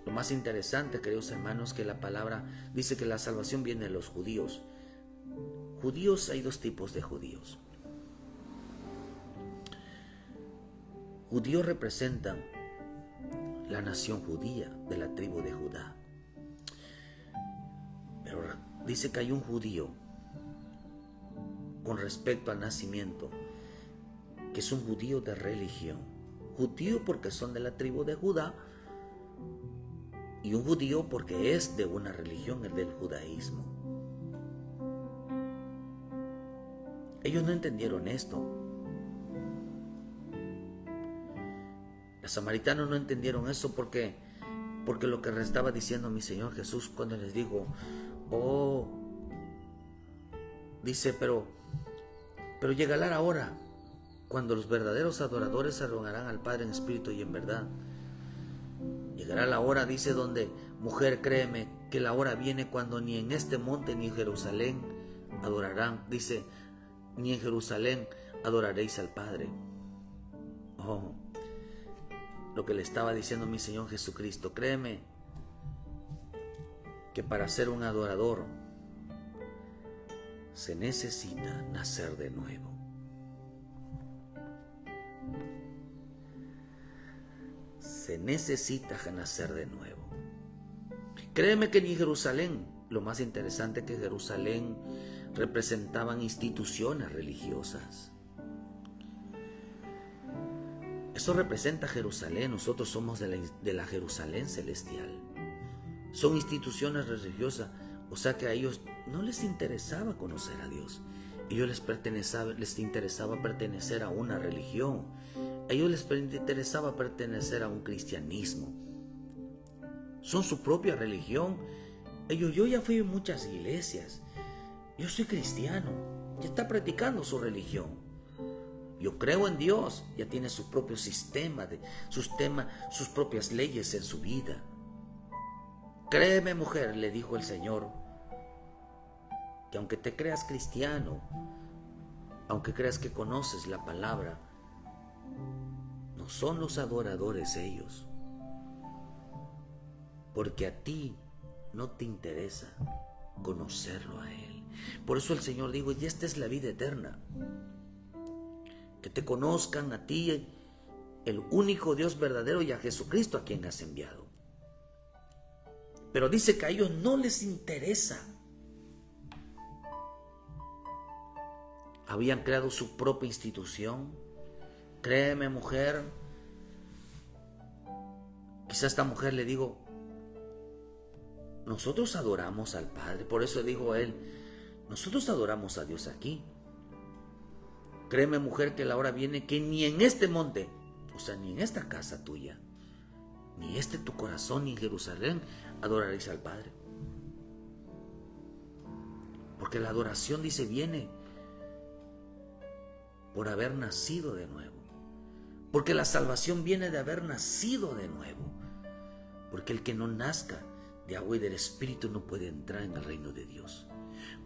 Lo más interesante, queridos hermanos, que la palabra dice que la salvación viene de los judíos. Judíos, hay 2 tipos de judíos. Judíos representan la nación judía de la tribu de Judá. Pero dice que hay un judío con respecto al nacimiento, que es un judío de religión. Judío porque son de la tribu de Judá, y un judío porque es de una religión, el del judaísmo. Ellos no entendieron esto. Los samaritanos no entendieron eso porque lo que estaba diciendo mi Señor Jesús cuando les digo, dice, pero llegará la hora cuando los verdaderos adoradores adorarán al Padre en espíritu y en verdad. Llegará la hora, dice, donde, mujer, créeme, que la hora viene cuando ni en este monte ni en Jerusalén adorarán. Dice, ni en Jerusalén adoraréis al Padre. Lo que le estaba diciendo mi Señor Jesucristo, créeme, que para ser un adorador se necesita nacer de nuevo. Se necesita nacer de nuevo. Créeme que ni Jerusalén, lo más interesante que Jerusalén representaban instituciones religiosas. Eso representa Jerusalén, nosotros somos de la Jerusalén celestial. Son instituciones religiosas, o sea que a ellos no les interesaba conocer a Dios. A ellos les interesaba pertenecer a una religión. A ellos les interesaba pertenecer a un cristianismo. Son su propia religión. Yo ya fui a muchas iglesias. Yo soy cristiano. Ya está practicando su religión. Yo creo en Dios. Ya tiene su propio sistema, sus propias leyes en su vida. Créeme, mujer, le dijo el Señor, que aunque te creas cristiano, aunque creas que conoces la palabra, no son los adoradores ellos, porque a ti no te interesa conocerlo a Él. Por eso el Señor dijo, y esta es la vida eterna, que te conozcan a ti, el único Dios verdadero, y a Jesucristo a quien has enviado. Pero dice que a ellos no les interesa. Habían creado su propia institución. Créeme, mujer, quizá esta mujer le digo, nosotros adoramos al Padre. Por eso dijo él, nosotros adoramos a Dios aquí. Créeme, mujer, que la hora viene que ni en este monte, o sea, ni en esta casa tuya, ni tu corazón, ni en Jerusalén, adoraréis al Padre. Porque la adoración, dice, viene por haber nacido de nuevo. Porque la salvación viene de haber nacido de nuevo. Porque el que no nazca de agua y del Espíritu no puede entrar en el reino de Dios.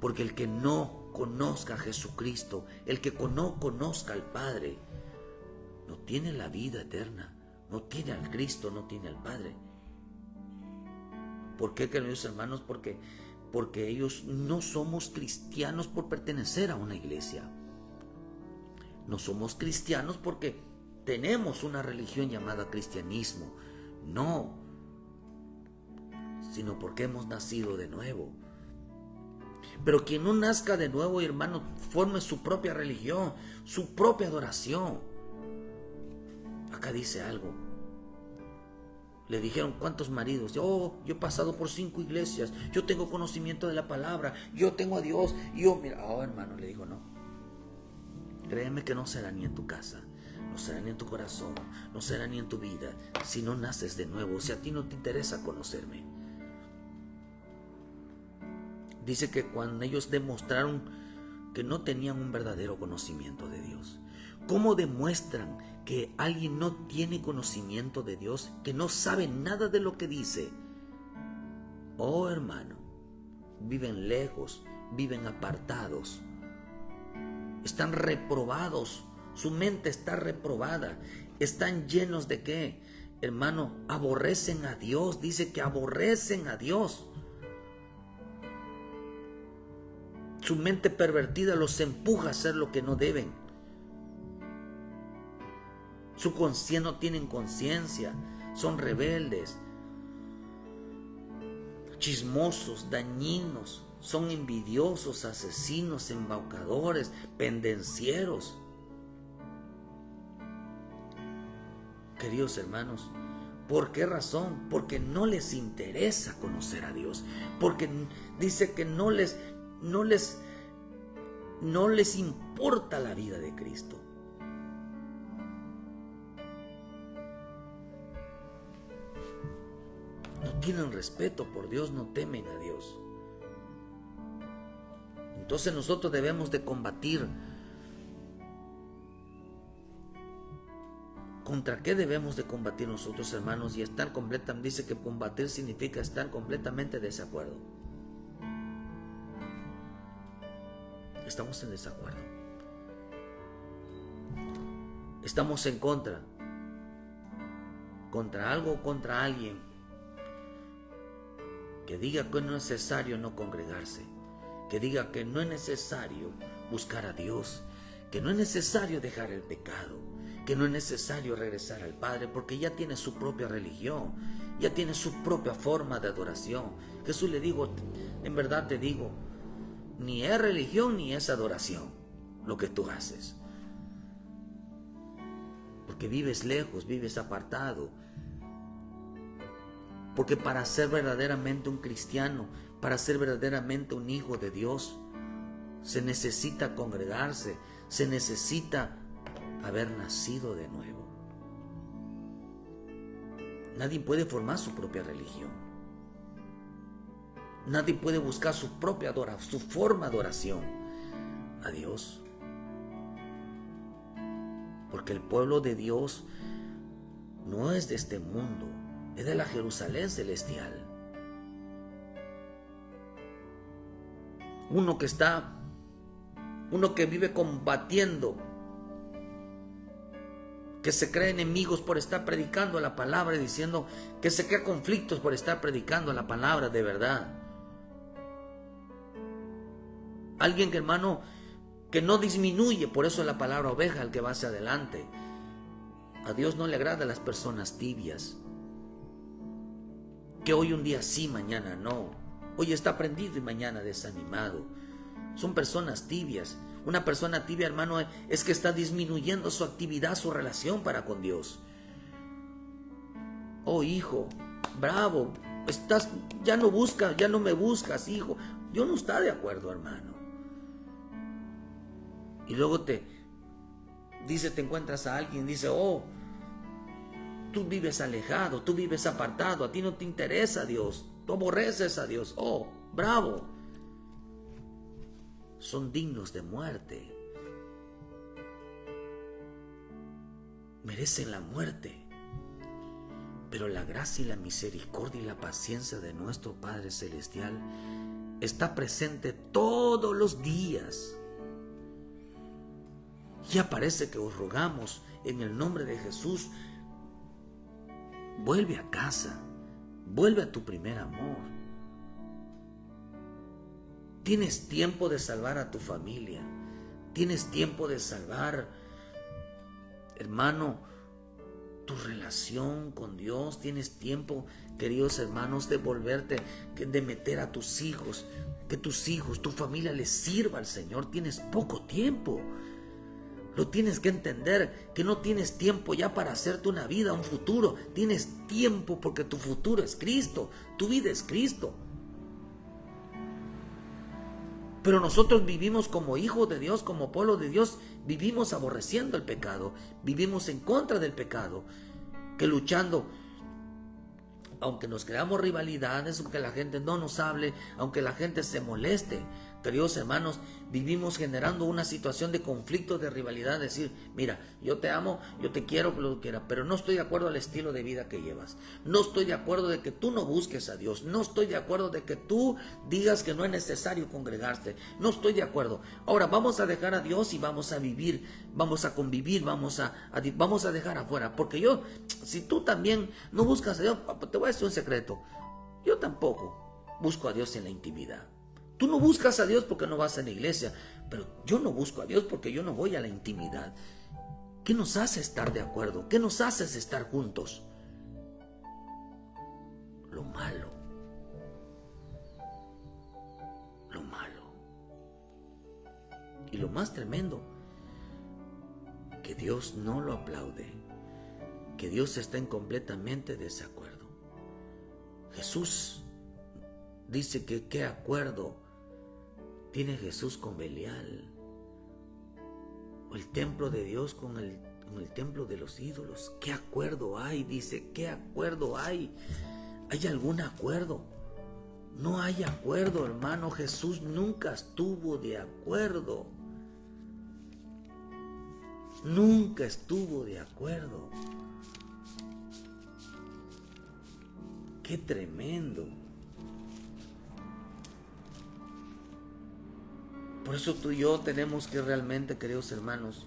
Porque el que no conozca a Jesucristo, el que no conozca al Padre, no tiene la vida eterna, no tiene al Cristo, no tiene al Padre. ¿Por qué, queridos hermanos? Porque ellos no somos cristianos por pertenecer a una iglesia. No somos cristianos porque tenemos una religión llamada cristianismo. No, sino porque hemos nacido de nuevo. Pero quien no nazca de nuevo, hermano, forme su propia religión, su propia adoración. Acá dice algo. Le dijeron, ¿cuántos maridos? Yo he pasado por 5 iglesias, yo tengo conocimiento de la palabra, yo tengo a Dios. Mira, hermano, le dijo, no. Créeme que no será ni en tu casa, no será ni en tu corazón, no será ni en tu vida, si no naces de nuevo, si a ti no te interesa conocerme. Dice que cuando ellos demostraron que no tenían un verdadero conocimiento de Dios. ¿Cómo demuestran que alguien no tiene conocimiento de Dios, que no sabe nada de lo que dice? Hermano, viven lejos, viven apartados, están reprobados, su mente está reprobada, están llenos de ¿qué? Hermano, aborrecen a Dios, dice que aborrecen a Dios. Su mente pervertida los empuja a hacer lo que no deben. Su conciencia, no tienen conciencia, son rebeldes, chismosos, dañinos, son envidiosos, asesinos, embaucadores, pendencieros. Queridos hermanos, ¿por qué razón? Porque no les interesa conocer a Dios, porque dice que no les no les importa la vida de Cristo. No tienen respeto por Dios, no temen a Dios. Entonces nosotros debemos de combatir. ¿Contra qué debemos de combatir nosotros, hermanos? Y estar completamente, dice que combatir significa estar completamente de desacuerdo. Estamos en desacuerdo. Estamos en contra. Contra algo o contra alguien que diga que no es necesario no congregarse, que diga que no es necesario buscar a Dios, que no es necesario dejar el pecado, que no es necesario regresar al Padre porque ya tiene su propia religión, ya tiene su propia forma de adoración. Jesús le dijo, en verdad te digo, ni es religión ni es adoración lo que tú haces, porque vives lejos, vives apartado. Porque para ser verdaderamente un cristiano, para ser verdaderamente un hijo de Dios, se necesita congregarse, se necesita haber nacido de nuevo. Nadie puede formar su propia religión. Nadie puede buscar su propia adoración, su forma de adoración a Dios. Porque el pueblo de Dios no es de este mundo, es de la Jerusalén celestial. Uno que vive combatiendo, que se cree enemigos por estar predicando la palabra y diciendo que se crea conflictos por estar predicando la palabra de verdad. Alguien que, hermano, que no disminuye, por eso la palabra oveja, el que va hacia adelante. A Dios no le agrada a las personas tibias, que hoy un día sí, mañana no. Hoy está prendido y mañana desanimado. Son personas tibias. Una persona tibia, hermano, es que está disminuyendo su actividad, su relación para con Dios. Oh, hijo, bravo, ya no me buscas, hijo. Dios no está de acuerdo, hermano. Y luego te encuentras a alguien, dice, oh, tú vives alejado, tú vives apartado, a ti no te interesa Dios, tú aborreces a Dios. Oh, bravo. Son dignos de muerte. Merecen la muerte. Pero la gracia y la misericordia y la paciencia de nuestro Padre Celestial está presente todos los días. Ya parece que os rogamos en el nombre de Jesús, vuelve a casa, vuelve a tu primer amor. Tienes tiempo de salvar a tu familia, tienes tiempo de salvar, hermano, tu relación con Dios. Tienes tiempo, queridos hermanos, de volverte, de meter a tus hijos, que tus hijos, tu familia les sirva al Señor. Tienes poco tiempo. Lo tienes que entender, que no tienes tiempo ya para hacerte una vida, un futuro. Tienes tiempo porque tu futuro es Cristo, tu vida es Cristo. Pero nosotros vivimos como hijos de Dios, como pueblo de Dios, vivimos aborreciendo el pecado, vivimos en contra del pecado, que luchando, aunque nos creamos rivalidades, aunque la gente no nos hable, aunque la gente se moleste, queridos hermanos, vivimos generando una situación de conflicto, de rivalidad, decir, mira, yo te amo, yo te quiero, lo que quiera, pero no estoy de acuerdo al estilo de vida que llevas, no estoy de acuerdo de que tú no busques a Dios, no estoy de acuerdo de que tú digas que no es necesario congregarte, no estoy de acuerdo. Ahora vamos a dejar a Dios y vamos a vivir, vamos a convivir, vamos a dejar afuera, porque si tú también no buscas a Dios, te voy a decir un secreto, yo tampoco busco a Dios en la intimidad. Tú no buscas a Dios porque no vas a la iglesia, pero yo no busco a Dios porque yo no voy a la intimidad. ¿Qué nos hace estar de acuerdo? ¿Qué nos hace estar juntos? Lo malo. Lo malo. Y lo más tremendo, que Dios no lo aplaude, que Dios está en completamente desacuerdo. Jesús dice que qué acuerdo tiene Jesús con Belial. o el templo de Dios con el templo de los ídolos. ¿Qué acuerdo hay? Dice, ¿qué acuerdo hay? ¿Hay algún acuerdo? No hay acuerdo, hermano. Jesús nunca estuvo de acuerdo. Nunca estuvo de acuerdo. ¡Qué tremendo! Por eso tú y yo tenemos que realmente, queridos hermanos,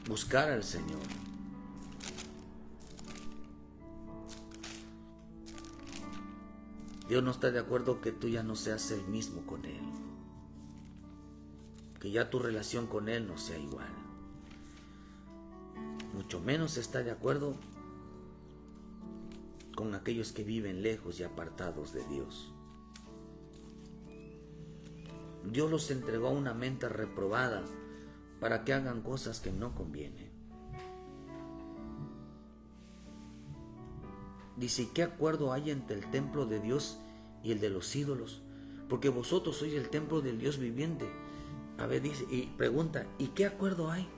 buscar al Señor. Dios no está de acuerdo que tú ya no seas el mismo con Él, que ya tu relación con Él no sea igual. Mucho menos está de acuerdo con aquellos que viven lejos y apartados de Dios. Dios los entregó a una mente reprobada para que hagan cosas que no convienen. Dice, ¿qué acuerdo hay entre el templo de Dios y el de los ídolos? Porque vosotros sois el templo del Dios viviente. A ver, dice, y pregunta, ¿y qué acuerdo hay?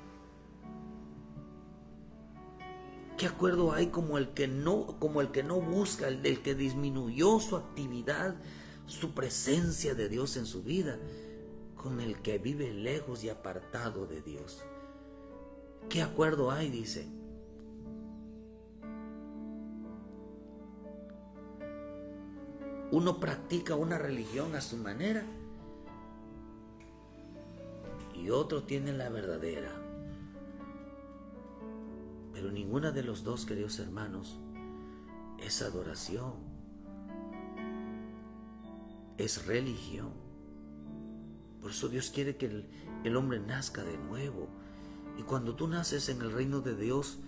¿Qué acuerdo hay como el que no busca, el del que disminuyó su actividad, su presencia de Dios en su vida, con el que vive lejos y apartado de Dios? ¿Qué acuerdo hay? Dice. Uno practica una religión a su manera y otro tiene la verdadera. Pero ninguna de los dos, queridos hermanos, es adoración, es religión. Por eso Dios quiere que el hombre nazca de nuevo. Y cuando tú naces en el reino de Dios,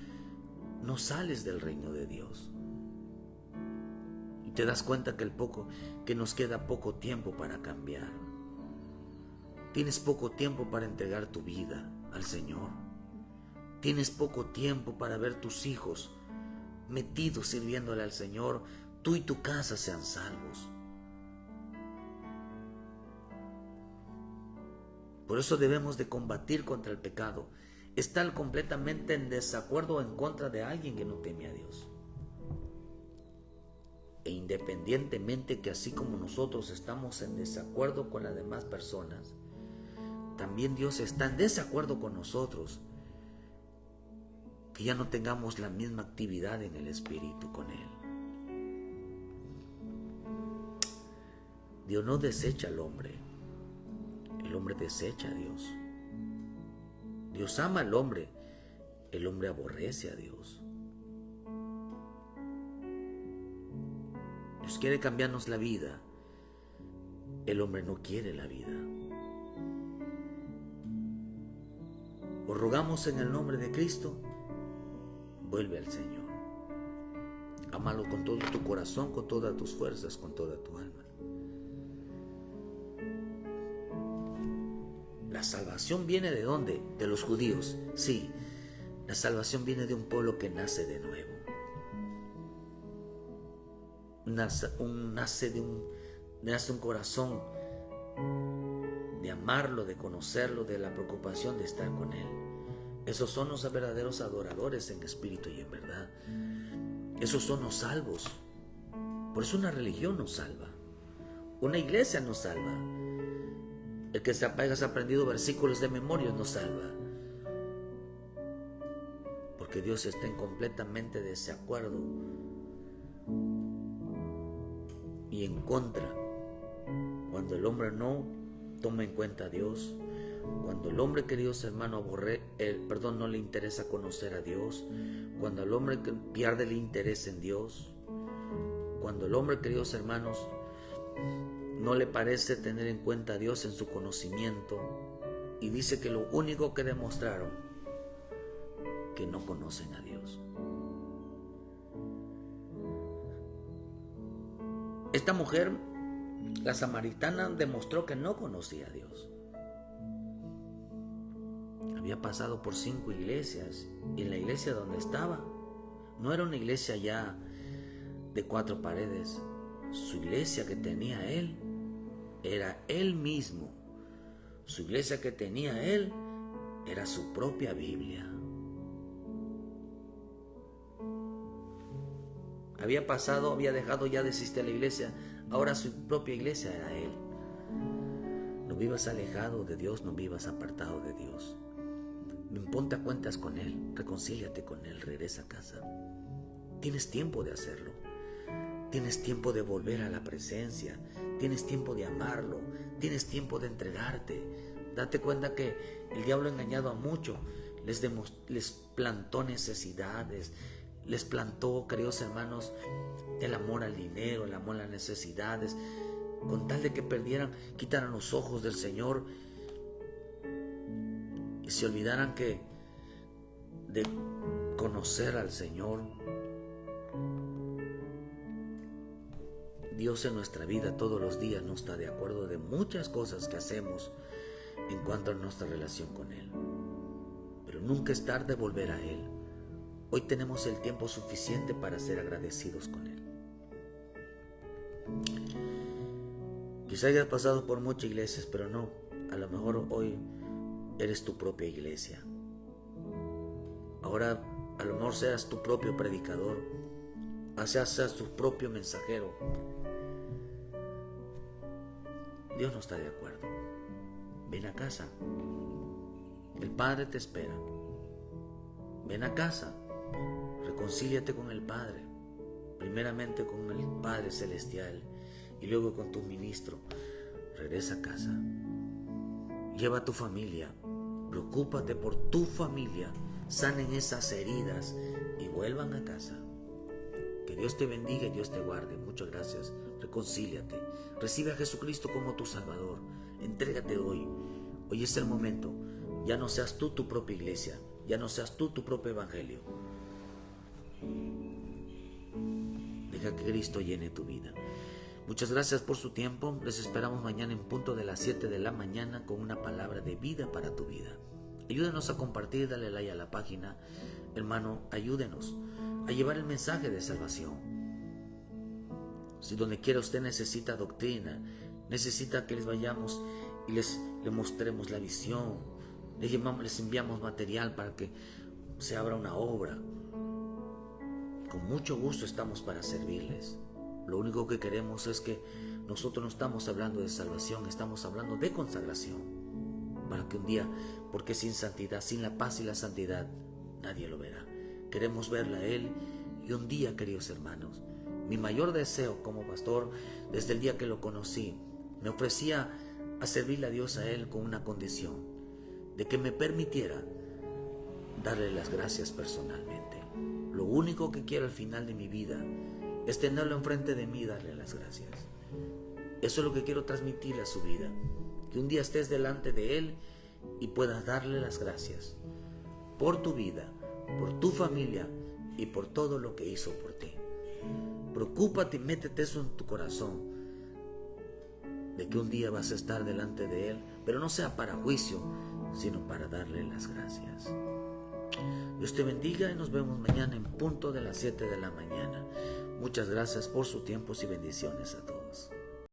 no sales del reino de Dios. Y te das cuenta que nos queda poco tiempo para cambiar. Tienes poco tiempo para entregar tu vida al Señor. Tienes poco tiempo para ver tus hijos metidos sirviéndole al Señor. Tú y tu casa sean salvos. Por eso debemos de combatir contra el pecado. Estar completamente en desacuerdo o en contra de alguien que no teme a Dios. E independientemente que así como nosotros estamos en desacuerdo con las demás personas, también Dios está en desacuerdo con nosotros. Que ya no tengamos la misma actividad en el Espíritu con Él. Dios no desecha al hombre. El hombre desecha a Dios. Dios ama al hombre. El hombre aborrece a Dios. Dios quiere cambiarnos la vida. El hombre no quiere la vida. Os rogamos en el nombre de Cristo, vuelve al Señor. Ámalo con todo tu corazón, con todas tus fuerzas, con toda tu alma. La salvación viene ¿de dónde? De los judíos. Sí, la salvación viene de un pueblo que nace de nuevo. Nace un corazón de amarlo, de conocerlo, de la preocupación de estar con Él. Esos son los verdaderos adoradores en espíritu y en verdad. Esos son los salvos. Por eso una religión nos salva. Una iglesia nos salva. El que se hayas aprendido versículos de memoria nos salva. Porque Dios está en completamente desacuerdo y en contra cuando el hombre no toma en cuenta a Dios. Cuando el hombre, queridos hermanos, no le interesa conocer a Dios. Cuando el hombre pierde el interés en Dios. Cuando el hombre, queridos hermanos, no le parece tener en cuenta a Dios en su conocimiento. Y dice que lo único que demostraron, que no conocen a Dios. Esta mujer, la samaritana, demostró que no conocía a Dios. Había pasado por 5 iglesias y en la iglesia donde estaba no era una iglesia ya de 4 paredes. Su iglesia que tenía él era él mismo Su iglesia que tenía él era su propia Biblia. Había dejado ya de asistir a la iglesia, ahora su propia iglesia era él. No vivas alejado de Dios, no vivas apartado de Dios. Ponte a cuentas con Él, reconcíliate con Él, regresa a casa. Tienes tiempo de hacerlo. Tienes tiempo de volver a la presencia. Tienes tiempo de amarlo. Tienes tiempo de entregarte. Date cuenta que el diablo ha engañado a muchos. Les plantó necesidades. Les plantó, queridos hermanos, el amor al dinero, el amor a las necesidades, con tal de que quitaran los ojos del Señor y se olvidaran de conocer al Señor. Dios en nuestra vida todos los días no está de acuerdo de muchas cosas que hacemos en cuanto a nuestra relación con Él. Pero nunca es tarde volver a Él. Hoy tenemos el tiempo suficiente para ser agradecidos con Él. Quizá hayas pasado por muchas iglesias, pero no, a lo mejor hoy eres tu propia iglesia. Ahora a lo mejor seas tu propio predicador, seas tu propio mensajero. Dios no está de acuerdo. Ven a casa. El Padre te espera. Ven a casa. Reconcíliate con el Padre, primeramente con el Padre Celestial y luego con tu ministro. Regresa a casa, lleva a tu familia, preocúpate por tu familia, sanen esas heridas y vuelvan a casa. Que Dios te bendiga y Dios te guarde. Muchas gracias. Reconcíliate, recibe a Jesucristo como tu Salvador, entrégate hoy. Hoy es el momento. Ya no seas tú tu propia iglesia, ya no seas tú tu propio evangelio. Deja que Cristo llene tu vida. Muchas gracias por su tiempo. Les esperamos mañana en punto de las 7 de la mañana con una palabra de vida para tu vida. Ayúdenos a compartir, dale like a la página. Hermano, ayúdenos a llevar el mensaje de salvación. Si donde quiera usted necesita doctrina, necesita que les vayamos y le mostremos la visión, les enviamos material para que se abra una obra, con mucho gusto estamos para servirles. Lo único que queremos es que nosotros no estamos hablando de salvación, estamos hablando de consagración, para que un día, porque sin santidad, sin la paz y la santidad, nadie lo verá. Queremos verla a Él y un día, queridos hermanos, mi mayor deseo como pastor, desde el día que lo conocí, me ofrecía a servirle a Dios a Él con una condición, de que me permitiera darle las gracias personalmente. Lo único que quiero al final de mi vida es tenerlo enfrente de mí y darle las gracias. Eso es lo que quiero transmitirle a su vida, que un día estés delante de Él y puedas darle las gracias por tu vida, por tu familia y por todo lo que hizo por ti. Preocúpate y métete eso en tu corazón, de que un día vas a estar delante de Él, pero no sea para juicio, sino para darle las gracias. Dios te bendiga y nos vemos mañana en punto de las 7 de la mañana. Muchas gracias por su tiempo y bendiciones a todos.